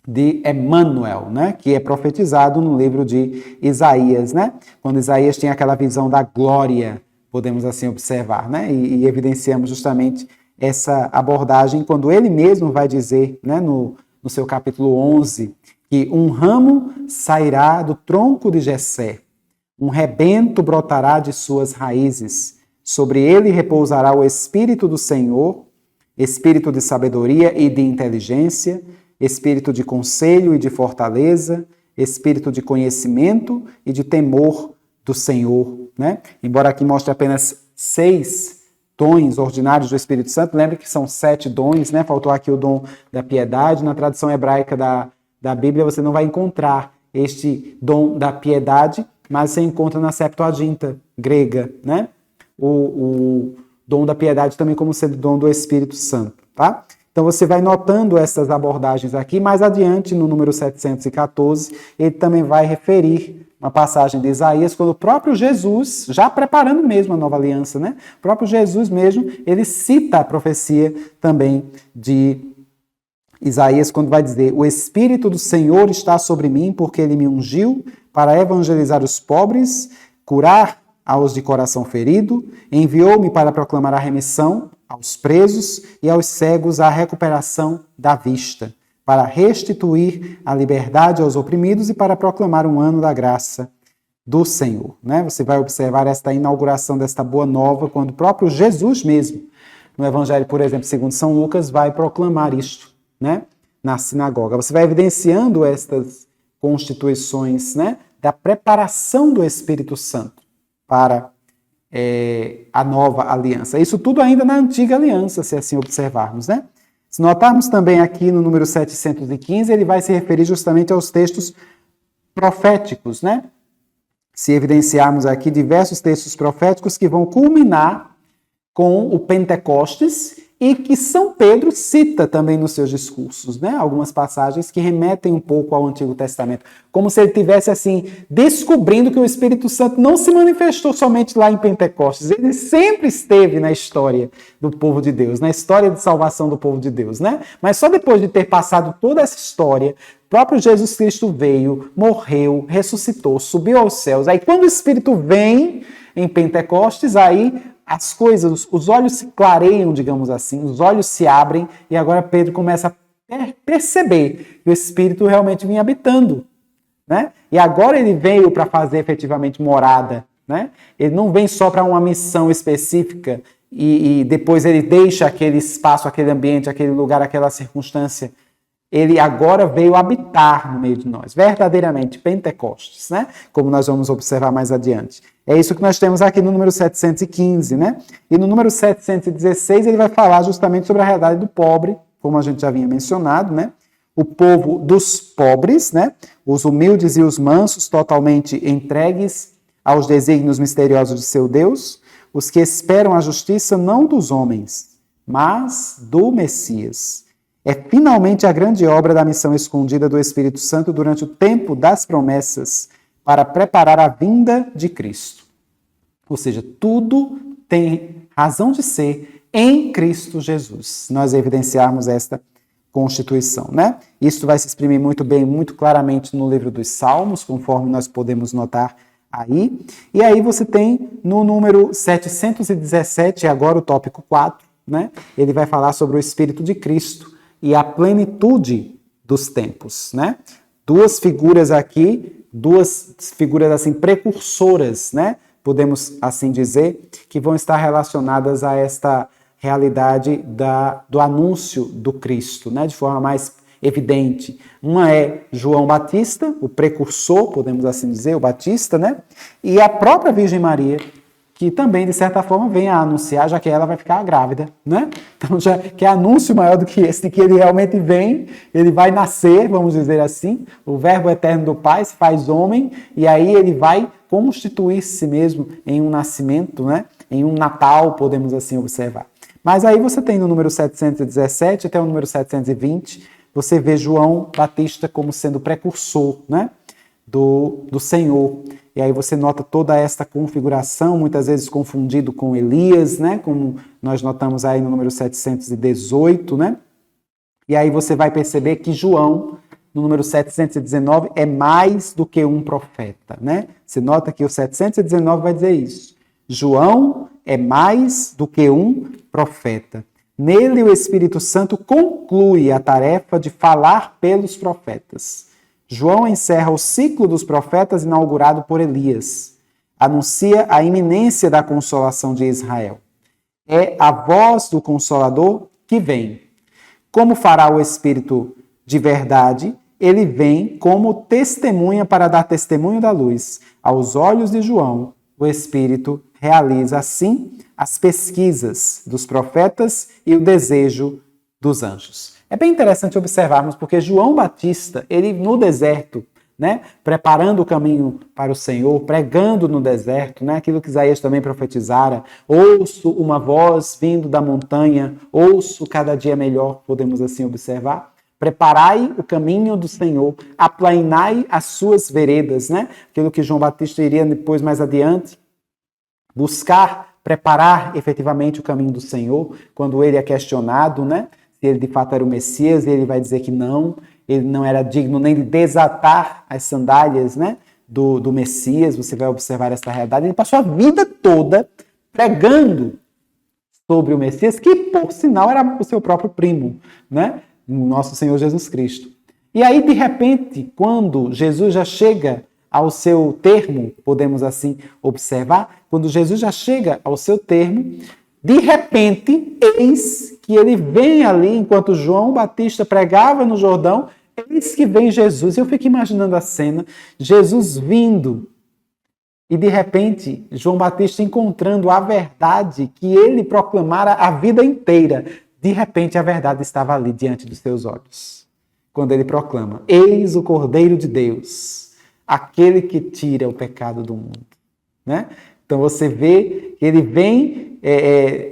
de Emmanuel, né, que é profetizado no livro de Isaías, né, quando Isaías tem aquela visão da glória, podemos assim observar, né, e evidenciamos justamente essa abordagem quando ele mesmo vai dizer, né, no seu capítulo 11, que um ramo sairá do tronco de Jessé, um rebento brotará de suas raízes, sobre ele repousará o Espírito do Senhor, espírito de sabedoria e de inteligência, espírito de conselho e de fortaleza, espírito de conhecimento e de temor do Senhor. Né? Embora aqui mostre apenas 6 dons ordinários do Espírito Santo, lembre que são 7 dons, né? Faltou aqui o dom da piedade. Na tradução hebraica da Bíblia você não vai encontrar este dom da piedade, mas você encontra na Septuaginta grega, né? O dom da piedade também como sendo dom do Espírito Santo, tá? Então você vai notando essas abordagens aqui. Mais adiante, no número 714, ele também vai referir uma passagem de Isaías, quando o próprio Jesus, já preparando mesmo a nova aliança, né? O próprio Jesus mesmo, ele cita a profecia também de Isaías, quando vai dizer: o Espírito do Senhor está sobre mim, porque ele me ungiu para evangelizar os pobres, curar aos de coração ferido, enviou-me para proclamar a remissão aos presos e aos cegos a recuperação da vista, para restituir a liberdade aos oprimidos e para proclamar um ano da graça do Senhor, né? Você vai observar esta inauguração desta boa nova quando o próprio Jesus mesmo, no Evangelho, por exemplo, segundo São Lucas, vai proclamar isto, né? Na sinagoga. Você vai evidenciando estas constituições, né? Da preparação do Espírito Santo para a nova aliança. Isso tudo ainda na antiga aliança, se assim observarmos, né? Se notarmos também aqui no número 715, ele vai se referir justamente aos textos proféticos, né? Se evidenciarmos aqui diversos textos proféticos que vão culminar com o Pentecostes e que São Pedro cita também nos seus discursos, né? Algumas passagens que remetem um pouco ao Antigo Testamento, como se ele tivesse assim descobrindo que o Espírito Santo não se manifestou somente lá em Pentecostes, ele sempre esteve na história do povo de Deus, na história de salvação do povo de Deus, né? Mas só depois de ter passado toda essa história, o próprio Jesus Cristo veio, morreu, ressuscitou, subiu aos céus. Aí quando o Espírito vem em Pentecostes, aí as coisas, os olhos se clareiam, digamos assim, os olhos se abrem e agora Pedro começa a perceber que o Espírito realmente vinha habitando, né? E agora ele veio para fazer efetivamente morada, né? Ele não vem só para uma missão específica e depois ele deixa aquele espaço, aquele ambiente, aquele lugar, aquela circunstância. Ele agora veio habitar no meio de nós, verdadeiramente, Pentecostes, né? Como nós vamos observar mais adiante. É isso que nós temos aqui no número 715, né? E no número 716 ele vai falar justamente sobre a realidade do pobre, como a gente já vinha mencionado, né? O povo dos pobres, né? Os humildes e os mansos, totalmente entregues aos desígnios misteriosos de seu Deus, os que esperam a justiça não dos homens, mas do Messias. É finalmente a grande obra da missão escondida do Espírito Santo durante o tempo das promessas para preparar a vinda de Cristo. Ou seja, tudo tem razão de ser em Cristo Jesus. Nós evidenciarmos esta constituição, né? Isso vai se exprimir muito bem, muito claramente no livro dos Salmos, conforme nós podemos notar aí. E aí você tem no número 717, agora o tópico 4, né? Ele vai falar sobre o Espírito de Cristo e a plenitude dos tempos, né? Duas figuras aqui, duas figuras assim precursoras, né? Podemos assim dizer, que vão estar relacionadas a esta realidade do anúncio do Cristo, né? De forma mais evidente. Uma é João Batista, o precursor, podemos assim dizer, o Batista, né? E a própria Virgem Maria, que também, de certa forma, vem a anunciar, já que ela vai ficar grávida, né? Então, já que é anúncio maior do que esse, de que ele realmente vem, ele vai nascer, vamos dizer assim, o Verbo eterno do Pai se faz homem, e aí ele vai constituir-se mesmo em um nascimento, né? Em um Natal, podemos assim observar. Mas aí você tem no número 717 até o número 720, você vê João Batista como sendo precursor, né? Do Senhor. E aí você nota toda esta configuração, muitas vezes confundido com Elias, né? Como nós notamos aí no número 718, né? E aí você vai perceber que João, no número 719, é mais do que um profeta, né? Você nota que o 719 vai dizer isso. João é mais do que um profeta. Nele o Espírito Santo conclui a tarefa de falar pelos profetas. João encerra o ciclo dos profetas inaugurado por Elias. Anuncia a iminência da consolação de Israel. É a voz do Consolador que vem. Como fará o Espírito de verdade? Ele vem como testemunha para dar testemunho da luz. Aos olhos de João, o Espírito realiza assim as pesquisas dos profetas e o desejo dos anjos. É bem interessante observarmos, porque João Batista, ele no deserto, né, preparando o caminho para o Senhor, pregando no deserto, né, aquilo que Isaías também profetizara, ouço uma voz vindo da montanha, ouço cada dia melhor, podemos assim observar. Preparai o caminho do Senhor, aplainai as suas veredas, né? Aquilo que João Batista iria depois, mais adiante, buscar, preparar efetivamente o caminho do Senhor, quando ele é questionado, né? Se ele de fato era o Messias, ele vai dizer que não, ele não era digno nem de desatar as sandálias, né, do Messias. Você vai observar essa realidade. Ele passou a vida toda pregando sobre o Messias, que por sinal era o seu próprio primo, né, nosso Senhor Jesus Cristo. E aí, de repente, quando Jesus já chega ao seu termo, podemos assim observar, quando Jesus já chega ao seu termo, de repente, eis que ele vem ali, enquanto João Batista pregava no Jordão, eis que vem Jesus. Eu fico imaginando a cena, Jesus vindo, e de repente, João Batista encontrando a verdade que ele proclamara a vida inteira. De repente, a verdade estava ali diante dos seus olhos. Quando ele proclama, eis o Cordeiro de Deus, aquele que tira o pecado do mundo. Né? Então você vê que ele vem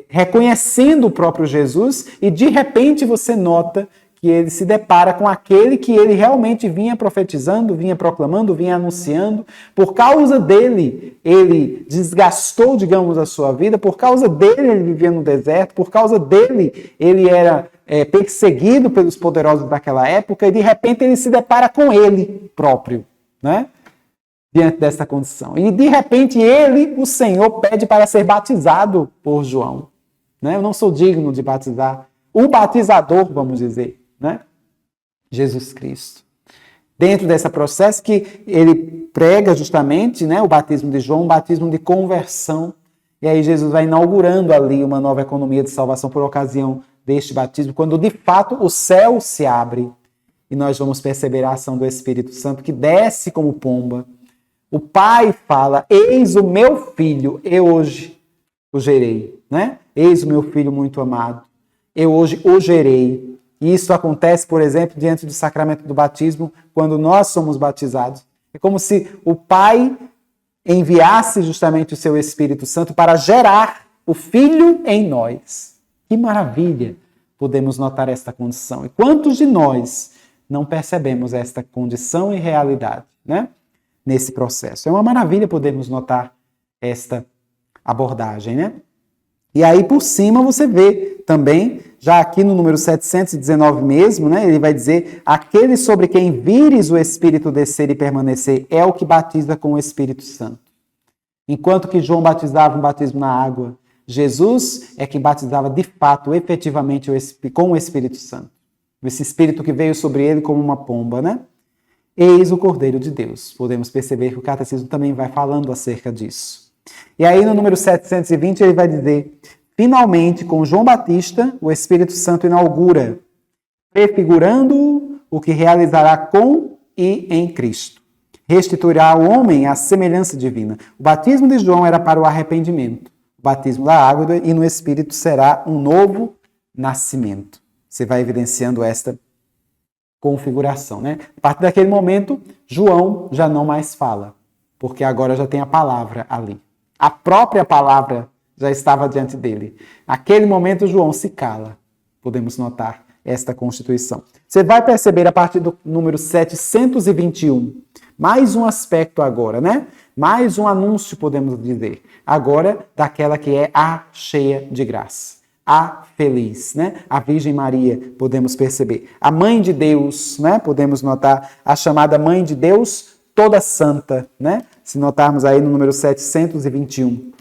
reconhecendo o próprio Jesus e de repente você nota que ele se depara com aquele que ele realmente vinha profetizando, vinha proclamando, vinha anunciando. Por causa dele, ele desgastou, digamos, a sua vida. Por causa dele, ele vivia no deserto. Por causa dele, ele era perseguido pelos poderosos daquela época. E de repente ele se depara com ele próprio, né? Diante dessa condição. E de repente ele, o Senhor, pede para ser batizado por João. Né? Eu não sou digno de batizar. O batizador, vamos dizer, né? Jesus Cristo. Dentro desse processo que ele prega justamente, né, o batismo de João, um batismo de conversão. E aí Jesus vai inaugurando ali uma nova economia de salvação por ocasião deste batismo, quando de fato o céu se abre e nós vamos perceber a ação do Espírito Santo que desce como pomba. O Pai fala, eis o meu filho, eu hoje o gerei, né? Eis o meu filho muito amado, eu hoje o gerei. E isso acontece, por exemplo, diante do sacramento do batismo, quando nós somos batizados. É como se o Pai enviasse justamente o seu Espírito Santo para gerar o Filho em nós. Que maravilha podemos notar esta condição. E quantos de nós não percebemos esta condição e realidade, né? Nesse processo. É uma maravilha podermos notar esta abordagem, né? E aí, por cima, você vê também, já aqui no número 719 mesmo, né? Ele vai dizer, aquele sobre quem vires o Espírito descer e permanecer é o que batiza com o Espírito Santo. Enquanto que João batizava um batismo na água, Jesus é quem batizava de fato, efetivamente, com o Espírito Santo. Esse Espírito que veio sobre ele como uma pomba, né? Eis o Cordeiro de Deus. Podemos perceber que o Catecismo também vai falando acerca disso. E aí no número 720 ele vai dizer, finalmente com João Batista o Espírito Santo inaugura, prefigurando o que realizará com e em Cristo. Restituirá ao homem a semelhança divina. O batismo de João era para o arrependimento. O batismo da água e no Espírito será um novo nascimento. Você vai evidenciando esta configuração, né? A partir daquele momento, João já não mais fala, porque agora já tem a palavra ali. A própria palavra já estava diante dele. Naquele momento, João se cala. Podemos notar esta constituição. Você vai perceber a partir do número 721, mais um aspecto agora, né? Mais um anúncio, podemos dizer. Agora, daquela que é a cheia de graça. A feliz, né? A Virgem Maria, podemos perceber. A Mãe de Deus, né? Podemos notar a chamada Mãe de Deus toda santa, né? Se notarmos aí no número 721.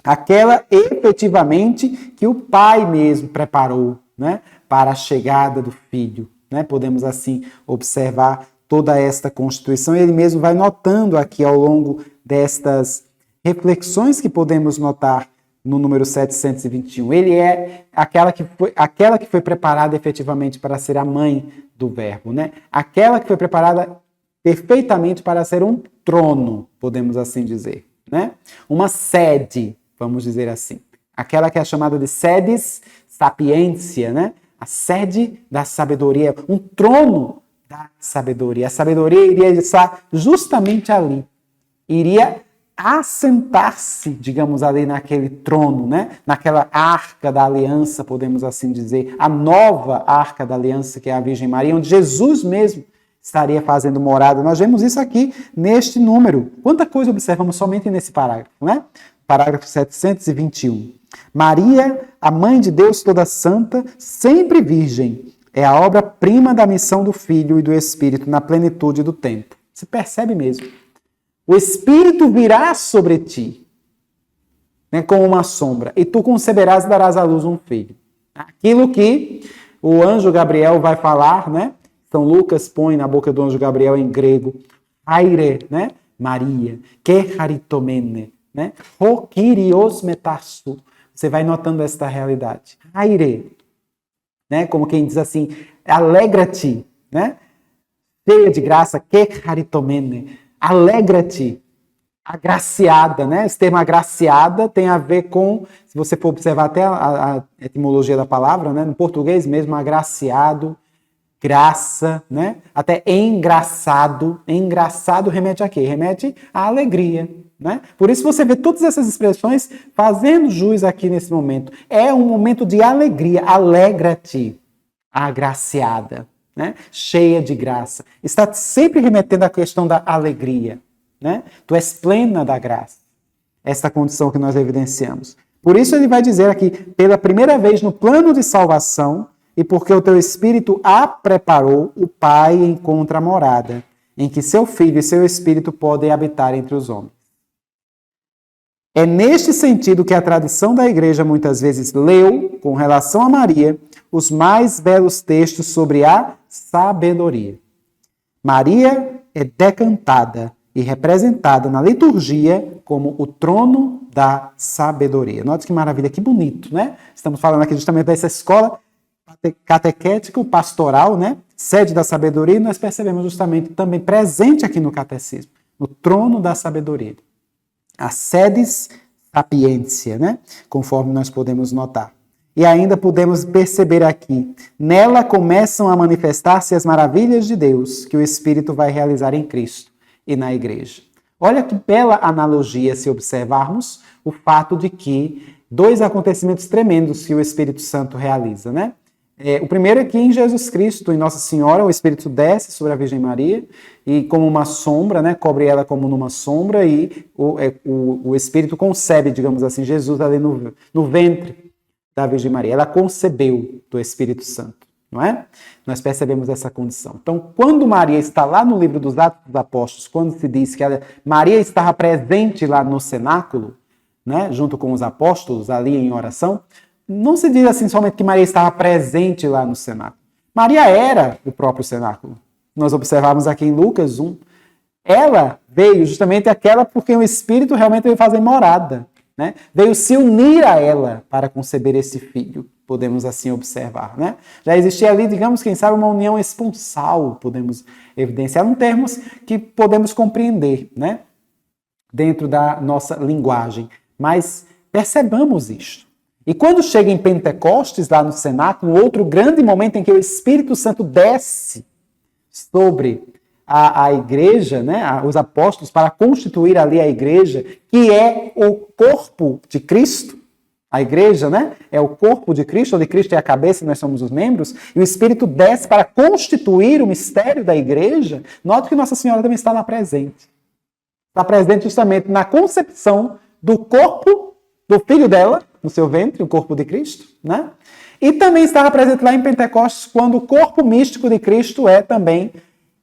Aquela efetivamente que o Pai mesmo preparou, né? Para a chegada do Filho, né? Podemos assim observar toda esta constituição. Ele mesmo vai notando aqui ao longo destas reflexões que podemos notar no número 721. Ele é aquela que foi preparada efetivamente para ser a mãe do Verbo, né? Aquela que foi preparada perfeitamente para ser um trono, podemos assim dizer, né? Uma sede, vamos dizer assim. Aquela que é chamada de sedes sapientia, né? A sede da sabedoria, um trono da sabedoria. A sabedoria iria estar justamente ali. Iria assentar-se, digamos, ali naquele trono, né? Naquela arca da aliança, podemos assim dizer, a nova arca da aliança, que é a Virgem Maria, onde Jesus mesmo estaria fazendo morada. Nós vemos isso aqui neste número. Quanta coisa observamos somente nesse parágrafo, né? Parágrafo 721. Maria, a Mãe de Deus toda santa, sempre virgem, é a obra-prima da missão do Filho e do Espírito na plenitude do tempo. Você percebe mesmo? O Espírito virá sobre ti, né, como uma sombra, e tu conceberás e darás à luz um filho. Aquilo que o anjo Gabriel vai falar, né? São Lucas põe na boca do anjo Gabriel em grego, aire, né? Maria, que haritomene, né? Ho kyrios metarsu. Você vai notando esta realidade. Aire, né? Como quem diz assim, alegra-te, né? Cheia de graça, que haritomene. Alegra-te, agraciada, né? Esse termo agraciada tem a ver com, se você for observar até a etimologia da palavra, né? No português mesmo, agraciado, graça, né? Até engraçado. Engraçado remete a quê? Remete à alegria, né? Por isso você vê todas essas expressões fazendo jus aqui nesse momento. É um momento de alegria. Alegra-te, agraciada, né? Cheia de graça. Está sempre remetendo à questão da alegria, né? Tu és plena da graça. Esta condição que nós evidenciamos. Por isso ele vai dizer aqui, pela primeira vez no plano de salvação, e porque o teu Espírito a preparou, o Pai encontra a morada, em que seu Filho e seu Espírito podem habitar entre os homens. É neste sentido que a tradição da Igreja muitas vezes leu, com relação a Maria, os mais belos textos sobre a sabedoria. Maria é decantada e representada na liturgia como o trono da sabedoria. Note que maravilha, que bonito, né? Estamos falando aqui justamente dessa escola catequético, pastoral, né? Sede da sabedoria, e nós percebemos justamente também presente aqui no catecismo, no trono da sabedoria. A sedes sapientia, né? Conforme nós podemos notar. E ainda podemos perceber aqui, nela começam a manifestar-se as maravilhas de Deus que o Espírito vai realizar em Cristo e na Igreja. Olha que bela analogia se observarmos o fato de que dois acontecimentos tremendos que o Espírito Santo realiza, né? O primeiro é que em Jesus Cristo, em Nossa Senhora, o Espírito desce sobre a Virgem Maria e como uma sombra, né, cobre ela como numa sombra e o Espírito concebe, digamos assim, Jesus ali no ventre da Virgem Maria. Ela concebeu do Espírito Santo, não é? Nós percebemos essa condição. Então, quando Maria está lá no livro dos Atos dos Apóstolos, quando se diz que Maria estava presente lá no cenáculo, né, junto com os apóstolos ali em oração, não se diz assim somente que Maria estava presente lá no cenáculo. Maria era o próprio cenáculo. Nós observamos aqui em Lucas 1. Ela veio justamente aquela porque o Espírito realmente veio fazer morada, né? Veio se unir a ela para conceber esse filho, podemos assim observar, né? Já existia ali, digamos, quem sabe, uma união esponsal, podemos evidenciar, em termos que podemos compreender, né? Dentro da nossa linguagem. Mas percebamos isto. E quando chega em Pentecostes, lá no cenáculo, outro grande momento em que o Espírito Santo desce sobre a igreja, né, os apóstolos, para constituir ali a igreja, que é o corpo de Cristo. A igreja, né, é o corpo de Cristo, onde Cristo é a cabeça e nós somos os membros, e o Espírito desce para constituir o mistério da igreja. Note que Nossa Senhora também está lá presente. Está presente justamente na concepção do corpo do filho dela, no seu ventre, o corpo de Cristo, né? E também estava presente lá em Pentecostes, quando o corpo místico de Cristo é também,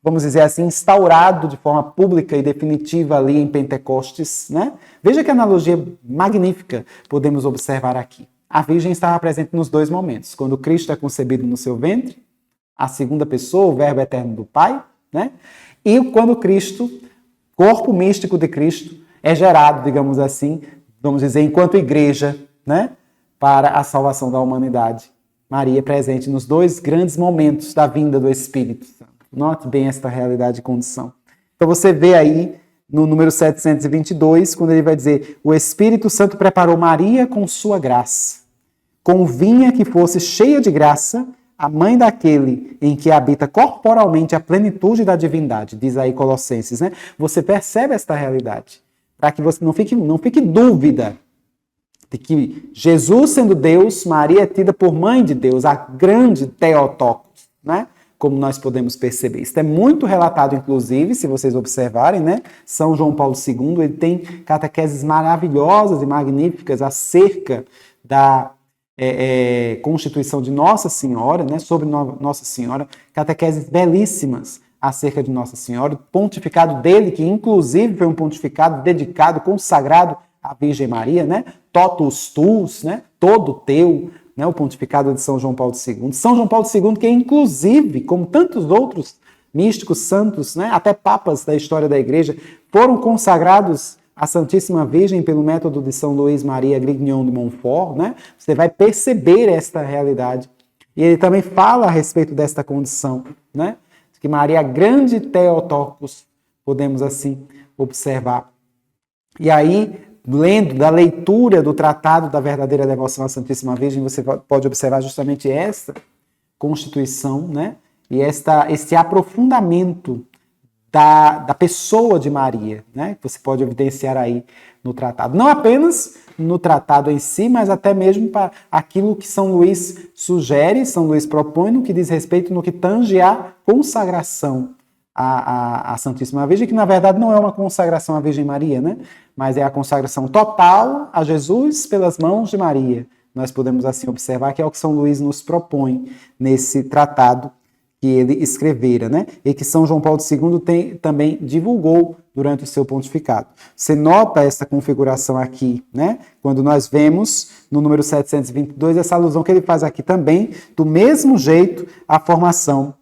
vamos dizer assim, instaurado de forma pública e definitiva ali em Pentecostes, né? Veja que analogia magnífica podemos observar aqui. A Virgem estava presente nos dois momentos, quando Cristo é concebido no seu ventre, a segunda pessoa, o Verbo eterno do Pai, né? E quando Cristo, corpo místico de Cristo, é gerado, digamos assim, vamos dizer, enquanto igreja, né, para a salvação da humanidade. Maria é presente nos dois grandes momentos da vinda do Espírito Santo. Note bem esta realidade e condição. Então você vê aí no número 722, quando ele vai dizer: o Espírito Santo preparou Maria com sua graça. Convinha que fosse cheia de graça a mãe daquele em que habita corporalmente a plenitude da divindade, diz aí Colossenses, né? Você percebe esta realidade, para que você não fique dúvida de que Jesus, sendo Deus, Maria é tida por mãe de Deus, a grande Theotokos, né? Como nós podemos perceber. Isso é muito relatado, inclusive, se vocês observarem, né? São João Paulo II, ele tem catequeses maravilhosas e magníficas acerca da constituição de Nossa Senhora, né? Sobre Nossa Senhora, catequeses belíssimas acerca de Nossa Senhora, o pontificado dele, que inclusive foi um pontificado dedicado, consagrado à Virgem Maria, né? Totus tuus, né? Todo teu, né? O pontificado de São João Paulo II. São João Paulo II, que inclusive, como tantos outros místicos santos, né? Até papas da história da igreja, foram consagrados à Santíssima Virgem pelo método de São Luís Maria Grignon de Montfort, né? Você vai perceber esta realidade. E ele também fala a respeito desta condição, né? Que Maria é grande Theotokos, podemos assim observar. E aí, lendo da leitura do Tratado da Verdadeira Devoção à Santíssima Virgem, você pode observar justamente esta constituição, né? E este aprofundamento da pessoa de Maria, né? Que você pode evidenciar aí no tratado. Não apenas no tratado em si, mas até mesmo para aquilo que São Luís sugere, São Luís propõe no que diz respeito, no que tange à consagração à Santíssima Virgem, que na verdade não é uma consagração à Virgem Maria, né? Mas é a consagração total a Jesus pelas mãos de Maria. Nós podemos assim observar que é o que São Luís nos propõe nesse tratado que ele escrevera, né? E que São João Paulo II também divulgou durante o seu pontificado. Você nota essa configuração aqui, né? Quando nós vemos no número 722 essa alusão que ele faz aqui também, do mesmo jeito, a formação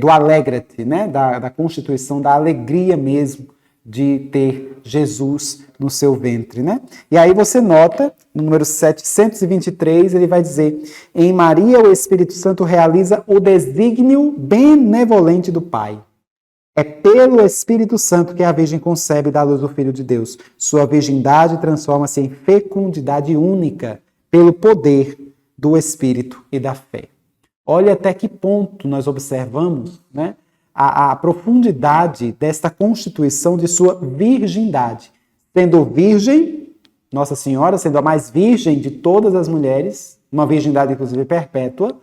do alegra-te, né? Da constituição da alegria mesmo de ter Jesus no seu ventre, né? E aí você nota, no número 723, ele vai dizer: em Maria o Espírito Santo realiza o desígnio benevolente do Pai. É pelo Espírito Santo que a Virgem concebe da luz do Filho de Deus. Sua virgindade transforma-se em fecundidade única pelo poder do Espírito e da fé. Olha até que ponto nós observamos, né, a profundidade desta constituição de sua virgindade. Sendo virgem, Nossa Senhora, sendo a mais virgem de todas as mulheres, uma virgindade inclusive perpétua,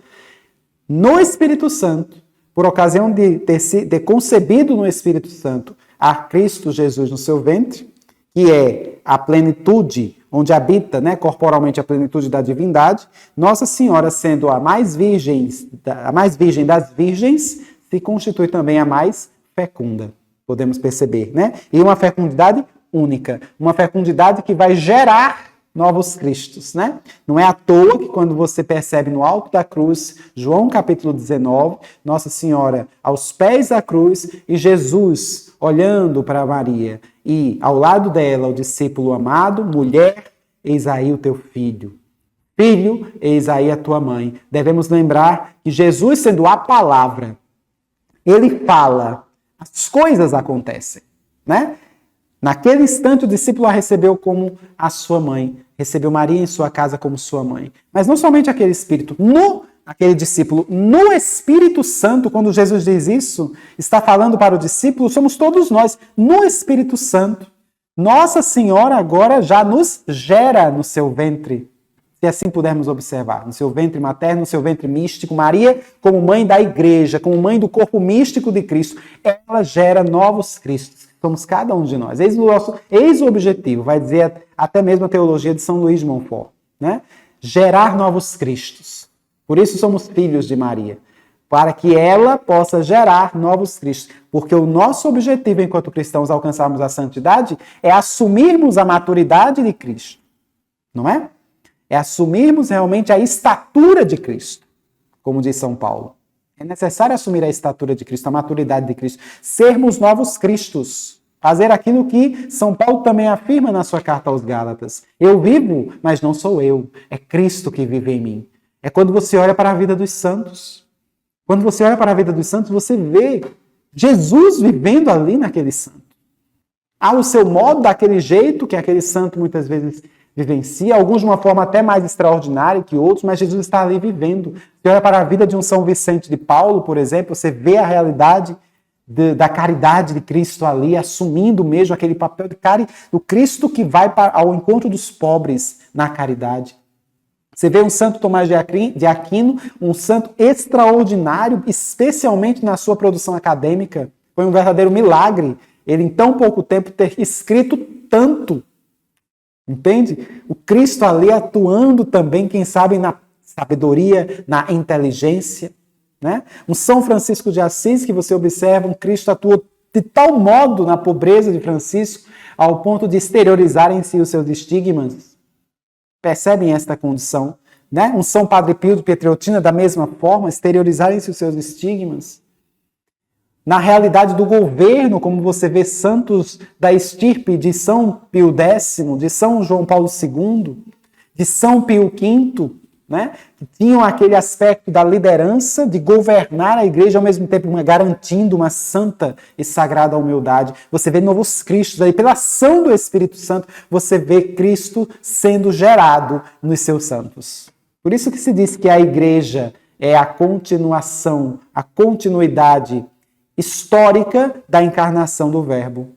no Espírito Santo, por ocasião de ter concebido no Espírito Santo a Cristo Jesus no seu ventre, que é a plenitude, onde habita, né, corporalmente a plenitude da divindade, Nossa Senhora, sendo a mais virgem das virgens, se constitui também a mais fecunda, podemos perceber, né? E uma fecundidade única, uma fecundidade que vai gerar novos Cristos, né? Não é à toa que quando você percebe no alto da cruz, João capítulo 19, Nossa Senhora aos pés da cruz e Jesus olhando para Maria e ao lado dela o discípulo amado: mulher, eis aí o teu filho. Filho, eis aí a tua mãe. Devemos lembrar que Jesus, sendo a palavra, ele fala, as coisas acontecem, né? Naquele instante o discípulo a recebeu como a sua mãe, recebeu Maria em sua casa como sua mãe. Mas não somente aquele espírito, aquele discípulo, no Espírito Santo, quando Jesus diz isso, está falando para o discípulo, somos todos nós, no Espírito Santo. Nossa Senhora agora já nos gera no seu ventre, se assim pudermos observar, no seu ventre materno, no seu ventre místico. Maria, como mãe da igreja, como mãe do corpo místico de Cristo, ela gera novos Cristos. Somos cada um de nós. Eis o objetivo, vai dizer até mesmo a teologia de São Luís de Montfort, né? Gerar novos Cristos. Por isso somos filhos de Maria, para que ela possa gerar novos Cristos. Porque o nosso objetivo enquanto cristãos alcançarmos a santidade é assumirmos a maturidade de Cristo, não é? É assumirmos realmente a estatura de Cristo, como diz São Paulo. É necessário assumir a estatura de Cristo, a maturidade de Cristo, sermos novos Cristos, fazer aquilo que São Paulo também afirma na sua carta aos Gálatas. Eu vivo, mas não sou eu, é Cristo que vive em mim. É quando você olha para a vida dos santos. Quando você olha para a vida dos santos, você vê Jesus vivendo ali naquele santo. Ao seu modo, daquele jeito que aquele santo muitas vezes vivencia, alguns de uma forma até mais extraordinária que outros, mas Jesus está ali vivendo. Você olha para a vida de um São Vicente de Paulo, por exemplo, você vê a realidade da caridade de Cristo ali, assumindo mesmo aquele papel do Cristo que vai ao encontro dos pobres na caridade. Você vê um Santo Tomás de Aquino, um santo extraordinário, especialmente na sua produção acadêmica. Foi um verdadeiro milagre ele, em tão pouco tempo, ter escrito tanto. Entende? O Cristo ali atuando também, quem sabe, na sabedoria, na inteligência. Né? Um São Francisco de Assis, que você observa, um Cristo atuou de tal modo na pobreza de Francisco, ao ponto de exteriorizar em si os seus estigmas. Percebem esta condição? Né? Um São Padre Pio de Pietreutina, da mesma forma, exteriorizar em si os seus estigmas. na realidade do governo, como você vê santos da estirpe de São Pio X, de São João Paulo II, de São Pio V, né? Que tinham aquele aspecto da liderança, de governar a igreja, ao mesmo tempo garantindo uma santa e sagrada humildade. Você vê novos Cristos aí, pela ação do Espírito Santo, você vê Cristo sendo gerado nos seus santos. Por isso que se diz que a igreja é a continuação, a continuidade histórica da encarnação do Verbo.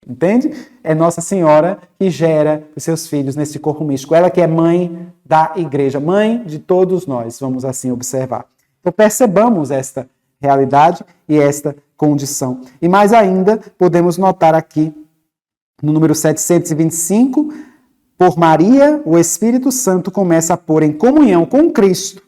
Entende? É Nossa Senhora que gera os seus filhos nesse corpo místico. Ela que é mãe da igreja, mãe de todos nós, vamos assim observar. Então percebamos esta realidade e esta condição. E mais ainda, podemos notar aqui, no número 725, por Maria, o Espírito Santo começa a pôr em comunhão com Cristo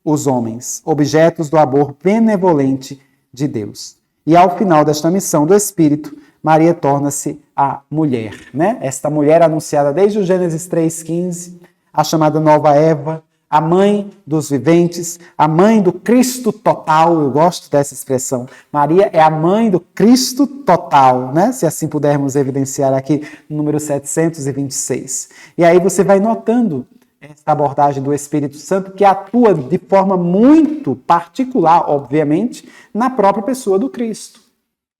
os homens, objetos do amor benevolente de Deus. E ao final desta missão do Espírito, Maria torna-se a mulher, né? Esta mulher anunciada desde o Gênesis 3,15, a chamada nova Eva, a mãe dos viventes, a mãe do Cristo total, eu gosto dessa expressão. Maria é a mãe do Cristo total, né? Se assim pudermos evidenciar aqui no número 726. E aí você vai notando essa abordagem do Espírito Santo que atua de forma muito particular, obviamente, na própria pessoa do Cristo.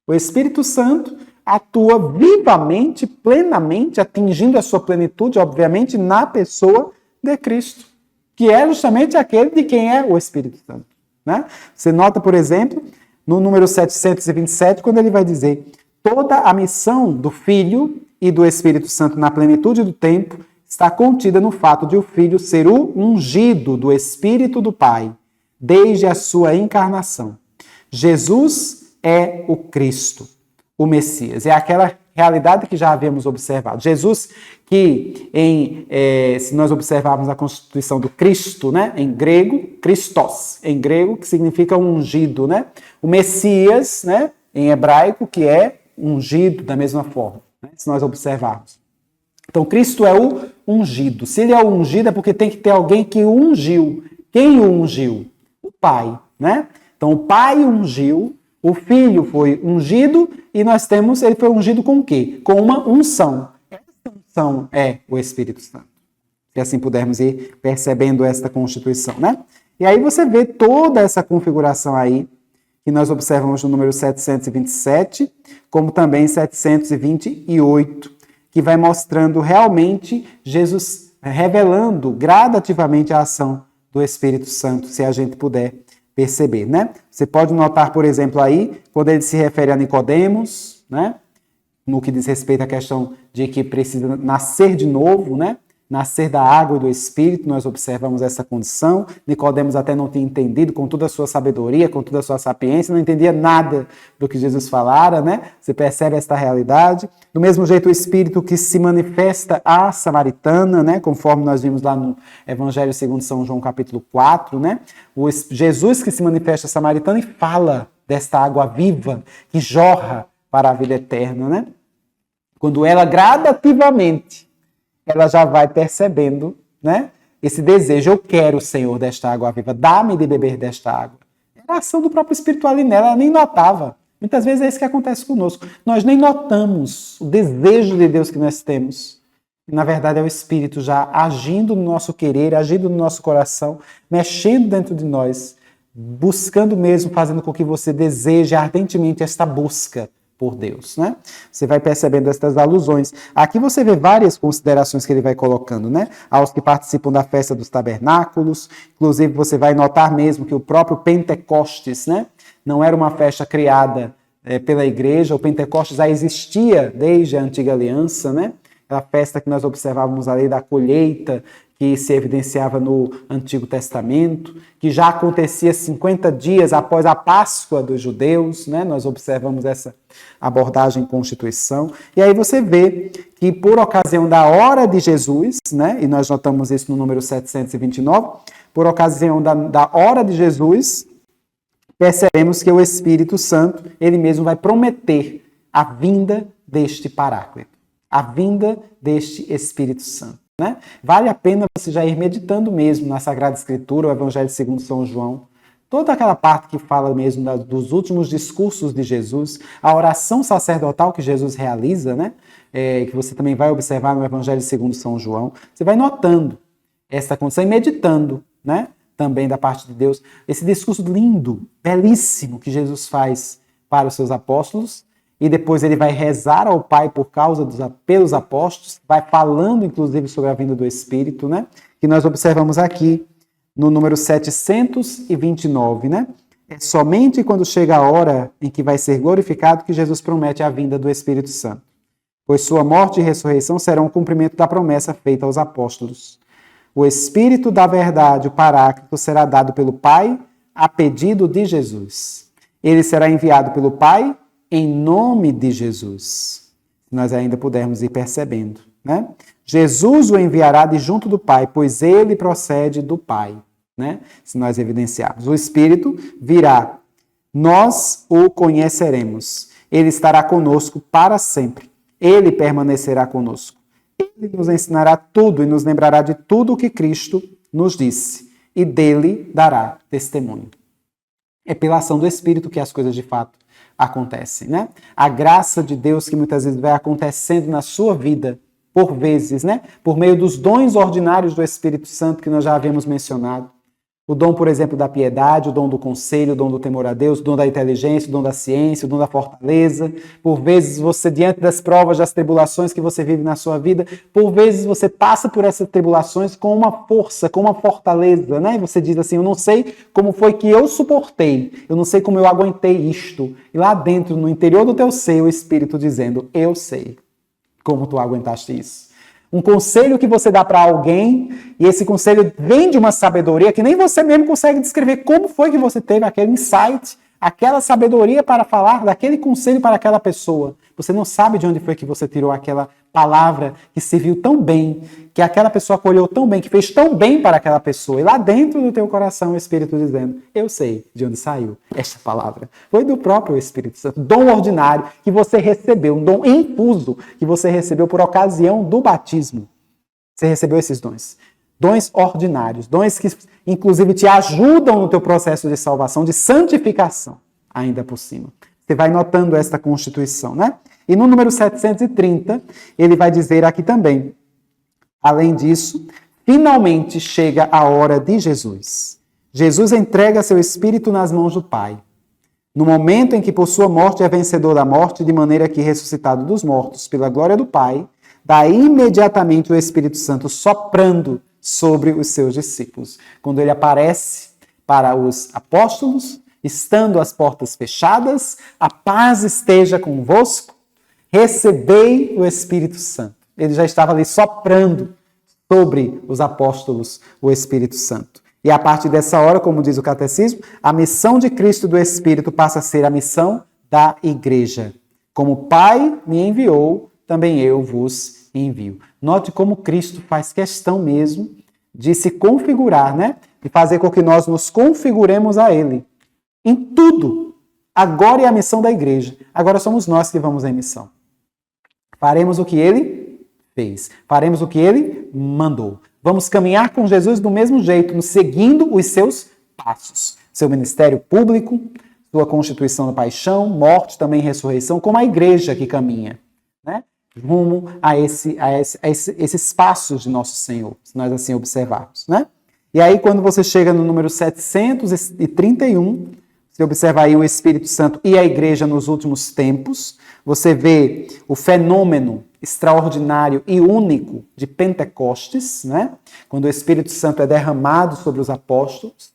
O Espírito Santo atua vivamente, plenamente, atingindo a sua plenitude, obviamente, na pessoa de Cristo, que é justamente aquele de quem é o Espírito Santo, né? Você nota, por exemplo, no número 727, quando ele vai dizer: toda a missão do Filho e do Espírito Santo na plenitude do tempo está contida no fato de o Filho ser o ungido do Espírito do Pai, desde a sua encarnação. Jesus é o Cristo, o Messias. É aquela realidade que já havíamos observado. Jesus, que se nós observarmos a constituição do Cristo, né, em grego, Christos, em grego, que significa ungido, né? O Messias, né, em hebraico, que é ungido da mesma forma, né, se nós observarmos. Então, Cristo é o ungido. Se ele é o ungido, é porque tem que ter alguém que o ungiu. Quem o ungiu? O Pai, né? Então, o Pai ungiu, o Filho foi ungido e ele foi ungido com o quê? Com uma unção. Essa unção é o Espírito Santo. Se assim pudermos ir percebendo esta constituição, né? E aí você vê toda essa configuração aí, que nós observamos no número 727, como também 728, que vai mostrando realmente Jesus revelando gradativamente a ação do Espírito Santo, se a gente puder perceber, né? Você pode notar, por exemplo, aí, quando ele se refere a Nicodemos, né? No que diz respeito à questão de que precisa nascer de novo, né? Nascer da água e do Espírito, nós observamos essa condição. Nicodemos até não tinha entendido, com toda a sua sabedoria, com toda a sua sapiência, não entendia nada do que Jesus falara, né? Você percebe esta realidade. Do mesmo jeito, o Espírito que se manifesta à samaritana, né? Conforme nós vimos lá no Evangelho segundo São João, capítulo 4, né? O Jesus que se manifesta à samaritana e fala desta água viva que jorra para a vida eterna, né? Quando ela gradativamente ela já vai percebendo, né, esse desejo. Eu quero, Senhor, desta água viva. Dá-me de beber desta água. Era a ação do próprio Espírito ali nela, ela nem notava. Muitas vezes é isso que acontece conosco. Nós nem notamos o desejo de Deus que nós temos. E, na verdade, é o Espírito já agindo no nosso querer, agindo no nosso coração, mexendo dentro de nós, buscando mesmo, fazendo com que você deseje ardentemente esta busca por Deus, né? Você vai percebendo estas alusões. Aqui você vê várias considerações que ele vai colocando, né? Aos que participam da festa dos tabernáculos. Inclusive, você vai notar mesmo que o próprio Pentecostes, né? Não era uma festa criada pela igreja. O Pentecostes já existia desde a antiga aliança, né? A festa que nós observávamos ali da colheita, que se evidenciava no Antigo Testamento, que já acontecia 50 dias após a Páscoa dos judeus, né? Nós observamos essa abordagem em Constituição. E aí você vê que por ocasião da hora de Jesus, né? E nós notamos isso no número 729, por ocasião da hora de Jesus, percebemos que o Espírito Santo, ele mesmo vai prometer a vinda deste Paráclito, a vinda deste Espírito Santo. Né? Vale a pena você já ir meditando mesmo na Sagrada Escritura, o Evangelho segundo São João, toda aquela parte que fala mesmo dos últimos discursos de Jesus, a oração sacerdotal que Jesus realiza, né? Que você também vai observar no Evangelho segundo São João, você vai notando essa condição e meditando, né? Também da parte de Deus, esse discurso lindo, belíssimo que Jesus faz para os seus apóstolos, e depois ele vai rezar ao Pai pelos apóstolos, vai falando inclusive sobre a vinda do Espírito, né? Que nós observamos aqui no número 729, né? É somente quando chega a hora em que vai ser glorificado que Jesus promete a vinda do Espírito Santo. Pois sua morte e ressurreição serão o cumprimento da promessa feita aos apóstolos. O Espírito da verdade, o Paráclito, será dado pelo Pai a pedido de Jesus. Ele será enviado pelo Pai em nome de Jesus. Nós ainda pudermos ir percebendo, né? Jesus o enviará de junto do Pai, pois ele procede do Pai, né? Se nós evidenciarmos. O Espírito virá, nós o conheceremos. Ele estará conosco para sempre. Ele permanecerá conosco. Ele nos ensinará tudo e nos lembrará de tudo o que Cristo nos disse, e dele dará testemunho. É pela ação do Espírito que as coisas de fato acontecem, né? A graça de Deus que muitas vezes vai acontecendo na sua vida, por vezes, né? Por meio dos dons ordinários do Espírito Santo que nós já havíamos mencionado. O dom, por exemplo, da piedade, o dom do conselho, o dom do temor a Deus, o dom da inteligência, o dom da ciência, o dom da fortaleza. Por vezes você, diante das provas, das tribulações que você vive na sua vida, por vezes você passa por essas tribulações com uma força, com uma fortaleza, né? E você diz assim, eu não sei como foi que eu suportei, eu não sei como eu aguentei isto. E lá dentro, no interior do teu ser, o Espírito dizendo, eu sei como tu aguentaste isso. Um conselho que você dá para alguém, e esse conselho vem de uma sabedoria que nem você mesmo consegue descrever como foi que você teve aquele insight, aquela sabedoria para falar daquele conselho para aquela pessoa. Você não sabe de onde foi que você tirou aquela palavra que serviu tão bem, que aquela pessoa acolheu tão bem, que fez tão bem para aquela pessoa. E lá dentro do teu coração o Espírito dizendo, eu sei de onde saiu esta palavra. Foi do próprio Espírito Santo, dom ordinário que você recebeu, um dom infuso que você recebeu por ocasião do batismo. Você recebeu esses dons. Dons ordinários, dons que inclusive te ajudam no teu processo de salvação, de santificação, ainda por cima. Você vai notando esta constituição, né? E no número 730, ele vai dizer aqui também, além disso, finalmente chega a hora de Jesus. Jesus entrega seu espírito nas mãos do Pai. No momento em que por sua morte é vencedor da morte, de maneira que ressuscitado dos mortos pela glória do Pai, dá imediatamente o Espírito Santo soprando sobre os seus discípulos. Quando ele aparece para os apóstolos, estando as portas fechadas, a paz esteja convosco, recebei o Espírito Santo. Ele já estava ali soprando sobre os apóstolos o Espírito Santo. E a partir dessa hora, como diz o Catecismo, a missão de Cristo do Espírito passa a ser a missão da Igreja. Como o Pai me enviou, também eu vos envio. Note como Cristo faz questão mesmo de se configurar, né? De fazer com que nós nos configuremos a Ele. Em tudo. Agora é a missão da Igreja. Agora somos nós que vamos em missão. Faremos o que Ele fez. Faremos o que Ele mandou. Vamos caminhar com Jesus do mesmo jeito, seguindo os seus passos. Seu ministério público, sua constituição da paixão, morte, também ressurreição, como a Igreja que caminha, né? Rumo a esses passos de nosso Senhor, se nós assim observarmos, né? E aí, quando você chega no número 731, você observa aí o Espírito Santo e a Igreja nos últimos tempos, você vê o fenômeno extraordinário e único de Pentecostes, né? Quando o Espírito Santo é derramado sobre os apóstolos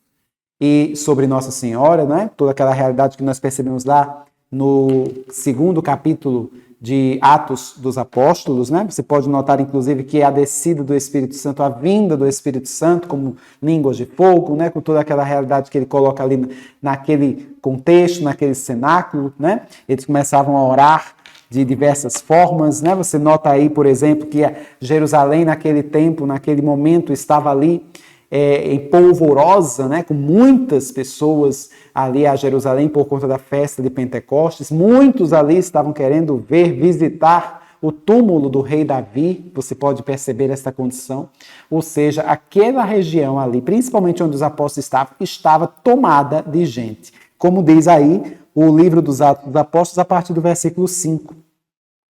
e sobre Nossa Senhora, né? Toda aquela realidade que nós percebemos lá no 2º capítulo de Atos dos Apóstolos, né? Você pode notar, inclusive, que é a descida do Espírito Santo, a vinda do Espírito Santo, como línguas de fogo, né? Com toda aquela realidade que ele coloca ali naquele contexto, naquele cenáculo, né? Eles começavam a orar de diversas formas, né? Você nota aí, por exemplo, que Jerusalém, naquele tempo, naquele momento, estava ali em polvorosa, né, com muitas pessoas ali a Jerusalém por conta da festa de Pentecostes. Muitos ali estavam querendo visitar o túmulo do rei Davi, você pode perceber essa condição, ou seja, aquela região ali, principalmente onde os apóstolos estavam, estava tomada de gente. Como diz aí o livro dos Atos dos Apóstolos, a partir do versículo 5.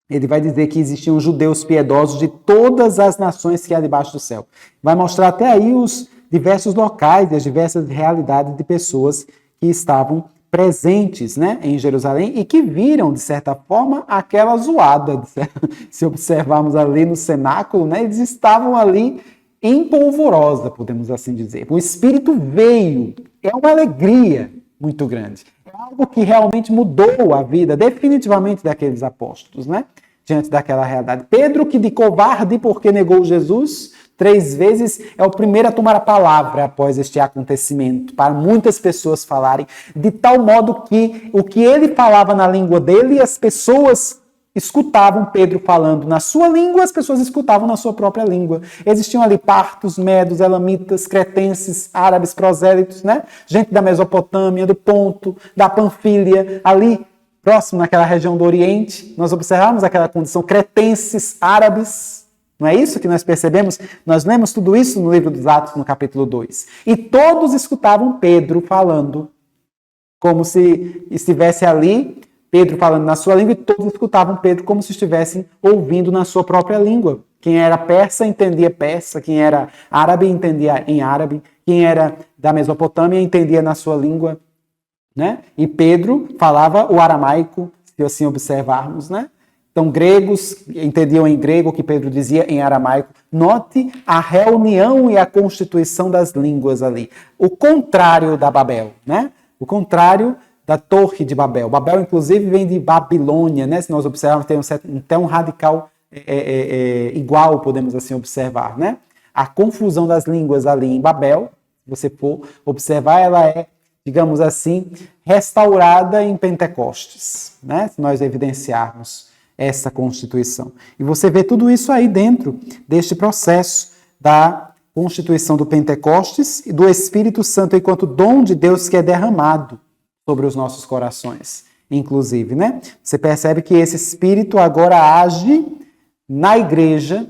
Ele vai dizer que existiam judeus piedosos de todas as nações que há debaixo do céu. Vai mostrar até aí os diversos locais e as diversas realidades de pessoas que estavam presentes, né, em Jerusalém e que viram, de certa forma, aquela zoada. Se observarmos ali no cenáculo, né, eles estavam ali em polvorosa, podemos assim dizer. O Espírito veio, é uma alegria muito grande. É algo que realmente mudou a vida definitivamente daqueles apóstolos, né, diante daquela realidade. Pedro, que de covarde porque negou Jesus 3 vezes, é o primeiro a tomar a palavra após este acontecimento, para muitas pessoas falarem, de tal modo que o que ele falava na língua dele, as pessoas escutavam Pedro falando na sua língua, as pessoas escutavam na sua própria língua. Existiam ali partos, medos, elamitas, cretenses, árabes, prosélitos, né? Gente da Mesopotâmia, do Ponto, da Panfília, ali próximo naquela região do Oriente, nós observamos aquela condição, cretenses, árabes. Não é isso que nós percebemos? Nós lemos tudo isso no livro dos Atos, no capítulo 2. E todos escutavam Pedro falando, como se estivesse ali, Pedro falando na sua língua, e todos escutavam Pedro como se estivessem ouvindo na sua própria língua. Quem era persa entendia persa, quem era árabe entendia em árabe, quem era da Mesopotâmia entendia na sua língua, né? E Pedro falava o aramaico, se assim observarmos, né? Então, gregos entendiam em grego o que Pedro dizia em aramaico. Note a reunião e a constituição das línguas ali. O contrário da Babel, né? O contrário da Torre de Babel. Babel, inclusive, vem de Babilônia, né? Se nós observarmos, tem até um radical igual, podemos assim observar, né? A confusão das línguas ali em Babel, se você for observar, ela é, digamos assim, restaurada em Pentecostes, né? Se nós evidenciarmos essa constituição. E você vê tudo isso aí dentro deste processo da constituição do Pentecostes e do Espírito Santo enquanto dom de Deus que é derramado sobre os nossos corações, inclusive, né? Você percebe que esse Espírito agora age na igreja,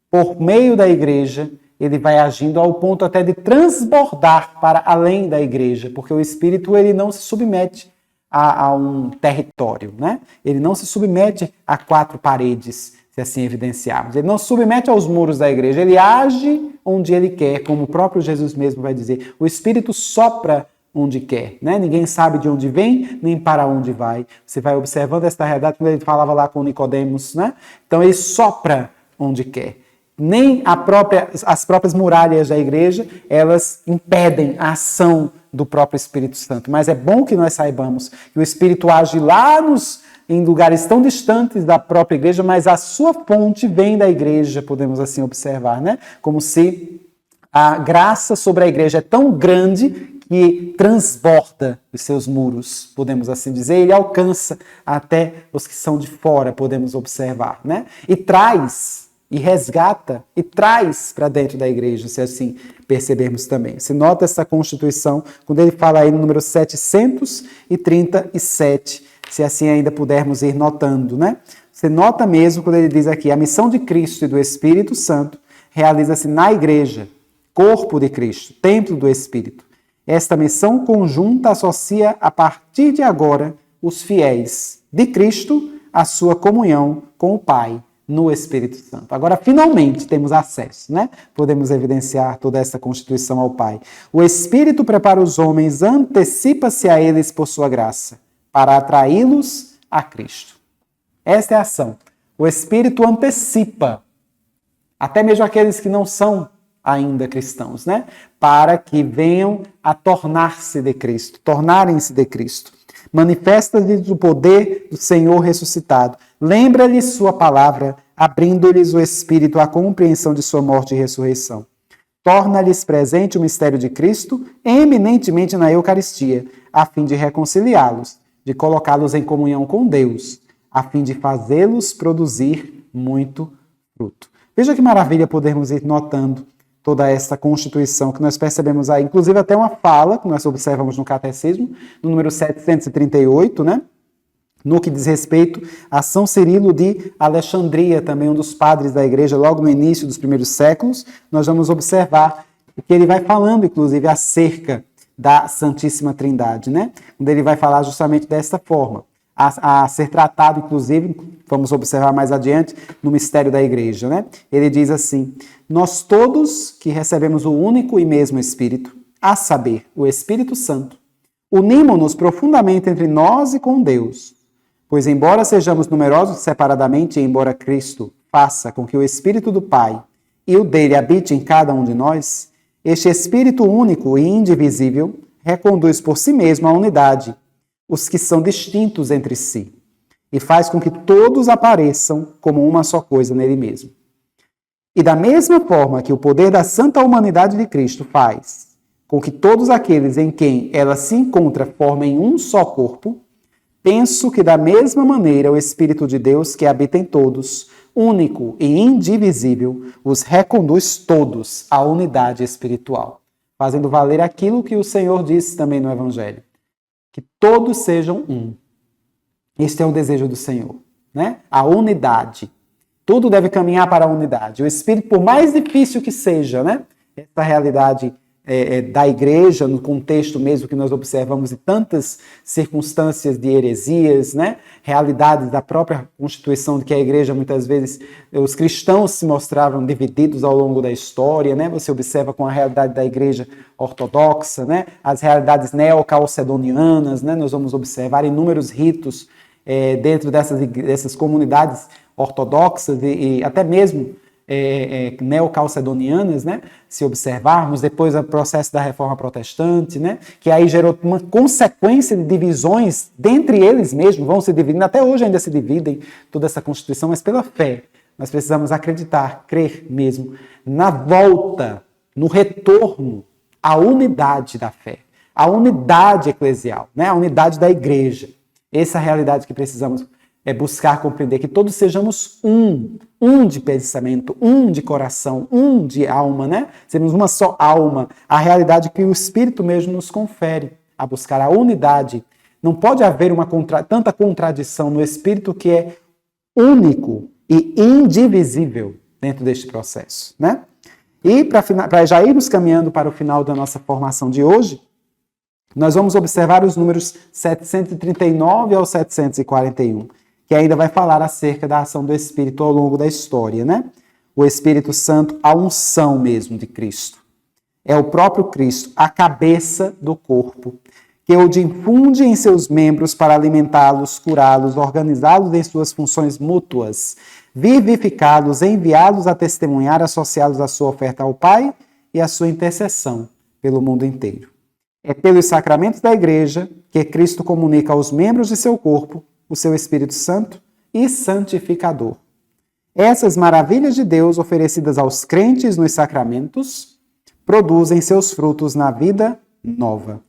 por meio da igreja, ele vai agindo ao ponto até de transbordar para além da igreja, porque o Espírito ele não se submete a um território, né? Ele não se submete a 4 paredes, se assim evidenciarmos. Ele não se submete aos muros da igreja, ele age onde ele quer, como o próprio Jesus mesmo vai dizer. O Espírito sopra onde quer, né? Ninguém sabe de onde vem, nem para onde vai. Você vai observando esta realidade quando ele falava lá com Nicodemos, né? Então ele sopra onde quer. Nem as próprias muralhas da igreja, elas impedem a ação do próprio Espírito Santo. Mas é bom que nós saibamos que o Espírito age lá em lugares tão distantes da própria igreja, mas a sua fonte vem da igreja, podemos assim observar, né? Como se a graça sobre a igreja é tão grande que transborda os seus muros, podemos assim dizer, ele alcança até os que são de fora, podemos observar, né? E traz, e resgata, e traz para dentro da igreja, se assim percebermos também. Se nota essa constituição, quando ele fala aí no número 737, se assim ainda pudermos ir notando, né? Você nota mesmo quando ele diz aqui, a missão de Cristo e do Espírito Santo realiza-se na igreja, corpo de Cristo, templo do Espírito. Esta missão conjunta associa a partir de agora os fiéis de Cristo à sua comunhão com o Pai no Espírito Santo. Agora, finalmente, temos acesso, né? Podemos evidenciar toda essa constituição ao Pai. O Espírito prepara os homens, antecipa-se a eles por sua graça, para atraí-los a Cristo. Esta é a ação. O Espírito antecipa, até mesmo aqueles que não são ainda cristãos, né? Para que venham a tornar-se de Cristo, tornarem-se de Cristo. Manifesta-lhes o poder do Senhor ressuscitado. Lembra-lhes sua palavra, abrindo-lhes o Espírito à compreensão de sua morte e ressurreição. Torna-lhes presente o mistério de Cristo, eminentemente na Eucaristia, a fim de reconciliá-los, de colocá-los em comunhão com Deus, a fim de fazê-los produzir muito fruto. Veja que maravilha podermos ir notando toda essa constituição que nós percebemos aí, inclusive até uma fala que nós observamos no Catecismo, no número 738, né? no que diz respeito a São Cirilo de Alexandria, também um dos padres da igreja, logo no início dos primeiros séculos, nós vamos observar que ele vai falando, inclusive, acerca da Santíssima Trindade, né? Onde ele vai falar justamente desta forma, a ser tratado, inclusive, vamos observar mais adiante, no mistério da igreja, né? Ele diz assim: nós todos que recebemos o único e mesmo Espírito, a saber, o Espírito Santo, unimos-nos profundamente entre nós e com Deus, pois embora sejamos numerosos separadamente e embora Cristo faça com que o Espírito do Pai e o dele habite em cada um de nós, este Espírito único e indivisível reconduz por si mesmo à unidade os que são distintos entre si e faz com que todos apareçam como uma só coisa nele mesmo. E da mesma forma que o poder da santa humanidade de Cristo faz com que todos aqueles em quem ela se encontra formem um só corpo, penso que da mesma maneira o Espírito de Deus que habita em todos, único e indivisível, os reconduz todos à unidade espiritual, fazendo valer aquilo que o Senhor disse também no Evangelho, que todos sejam um. Este é o desejo do Senhor, né? A unidade. Tudo deve caminhar para a unidade. O Espírito, por mais difícil que seja, né? Essa realidade da igreja, no contexto mesmo que nós observamos de tantas circunstâncias de heresias, né? Realidades da própria constituição de que a igreja, muitas vezes, os cristãos se mostravam divididos ao longo da história, né? Você observa com a realidade da igreja ortodoxa, né? As realidades neocalcedonianas, né? Nós vamos observar inúmeros ritos dentro dessas comunidades ortodoxas e até mesmo neocalcedonianas, né? Se observarmos, depois o processo da Reforma Protestante, né? Que aí gerou uma consequência de divisões dentre eles mesmos, vão se dividindo, até hoje ainda se dividem toda essa Constituição, mas pela fé. Nós precisamos acreditar, crer mesmo, na volta, no retorno à unidade da fé, à unidade eclesial, né? A unidade da igreja. Essa é a realidade que precisamos buscar compreender, que todos sejamos um de pensamento, um de coração, um de alma, né? Sermos uma só alma, a realidade que o Espírito mesmo nos confere, a buscar a unidade. Não pode haver tanta contradição no Espírito que é único e indivisível dentro deste processo, né? E para já irmos caminhando para o final da nossa formação de hoje, nós vamos observar os números 739 ao 741, que ainda vai falar acerca da ação do Espírito ao longo da história, né? O Espírito Santo, a unção mesmo de Cristo. É o próprio Cristo, a cabeça do corpo, que o infunde em seus membros para alimentá-los, curá-los, organizá-los em suas funções mútuas, vivificá-los, enviá-los a testemunhar, associá-los à sua oferta ao Pai e à sua intercessão pelo mundo inteiro. É pelos sacramentos da Igreja que Cristo comunica aos membros de seu corpo o seu Espírito Santo e santificador. Essas maravilhas de Deus oferecidas aos crentes nos sacramentos produzem seus frutos na vida nova.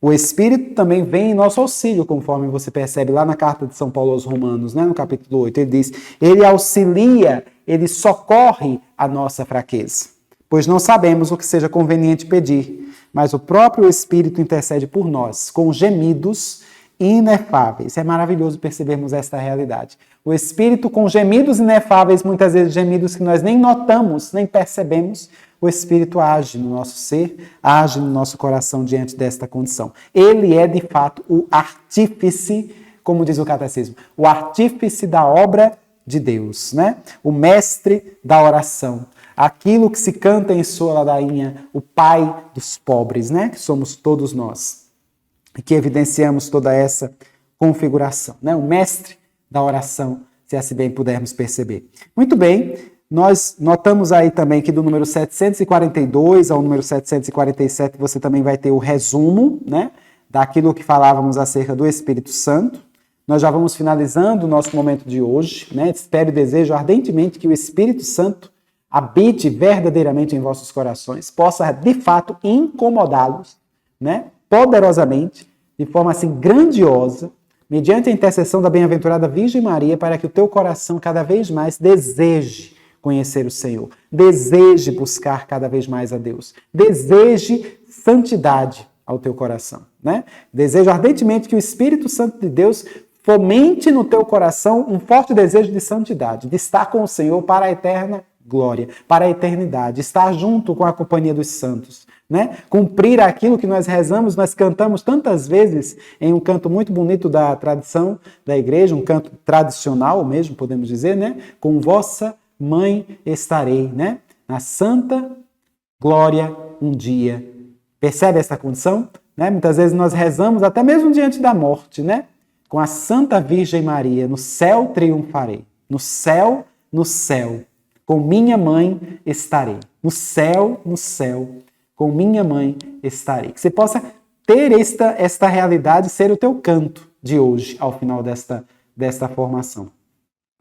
O Espírito também vem em nosso auxílio, conforme você percebe lá na carta de São Paulo aos Romanos, né, no capítulo 8, ele diz, ele auxilia, ele socorre a nossa fraqueza, pois não sabemos o que seja conveniente pedir, mas o próprio Espírito intercede por nós, com gemidos inefáveis. É maravilhoso percebermos esta realidade. O Espírito com gemidos inefáveis, muitas vezes gemidos que nós nem notamos, nem percebemos, o Espírito age no nosso ser, age no nosso coração diante desta condição. Ele é, de fato, o artífice, como diz o catecismo, o artífice da obra de Deus, né? O mestre da oração. Aquilo que se canta em sua ladainha, o Pai dos pobres, né? Que somos todos nós. E que evidenciamos toda essa configuração, né? O mestre da oração, se assim bem pudermos perceber. Muito bem, nós notamos aí também que do número 742 ao número 747 você também vai ter o resumo, né? Daquilo que falávamos acerca do Espírito Santo. Nós já vamos finalizando o nosso momento de hoje, né? Espero e desejo ardentemente que o Espírito Santo habite verdadeiramente em vossos corações, possa de fato incomodá-los, né? Poderosamente, de forma assim grandiosa, mediante a intercessão da bem-aventurada Virgem Maria, para que o teu coração cada vez mais deseje conhecer o Senhor, deseje buscar cada vez mais a Deus, deseje santidade ao teu coração, né? Desejo ardentemente que o Espírito Santo de Deus fomente no teu coração um forte desejo de santidade, de estar com o Senhor para a eterna glória, para a eternidade, estar junto com a companhia dos santos, né? Cumprir aquilo que nós rezamos, nós cantamos tantas vezes em um canto muito bonito da tradição da igreja, um canto tradicional mesmo, podemos dizer, né? Com vossa mãe estarei, né? Na santa glória um dia. Percebe essa condição? Né? Muitas vezes nós rezamos até mesmo diante da morte, né? Com a Santa Virgem Maria, no céu triunfarei. No céu, com minha mãe estarei. No céu, com minha mãe estarei. Que você possa ter esta realidade ser o teu canto de hoje, ao final desta formação.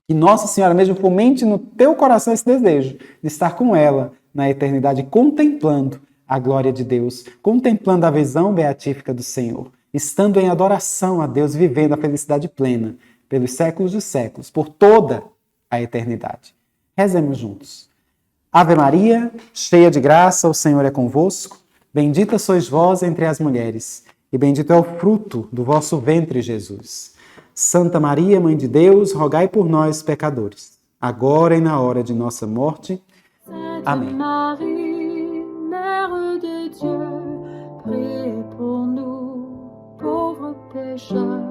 Que Nossa Senhora mesmo fomente no teu coração esse desejo de estar com ela na eternidade, contemplando a glória de Deus, contemplando a visão beatífica do Senhor, estando em adoração a Deus, vivendo a felicidade plena pelos séculos dos séculos, por toda a eternidade. Rezemos juntos. Ave Maria, cheia de graça, o Senhor é convosco. Bendita sois vós entre as mulheres, e bendito é o fruto do vosso ventre, Jesus. Santa Maria, Mãe de Deus, rogai por nós, pecadores, agora e na hora de nossa morte. Amém. Marie, Mère de Dieu, priez pour nous, pauvres pécheurs,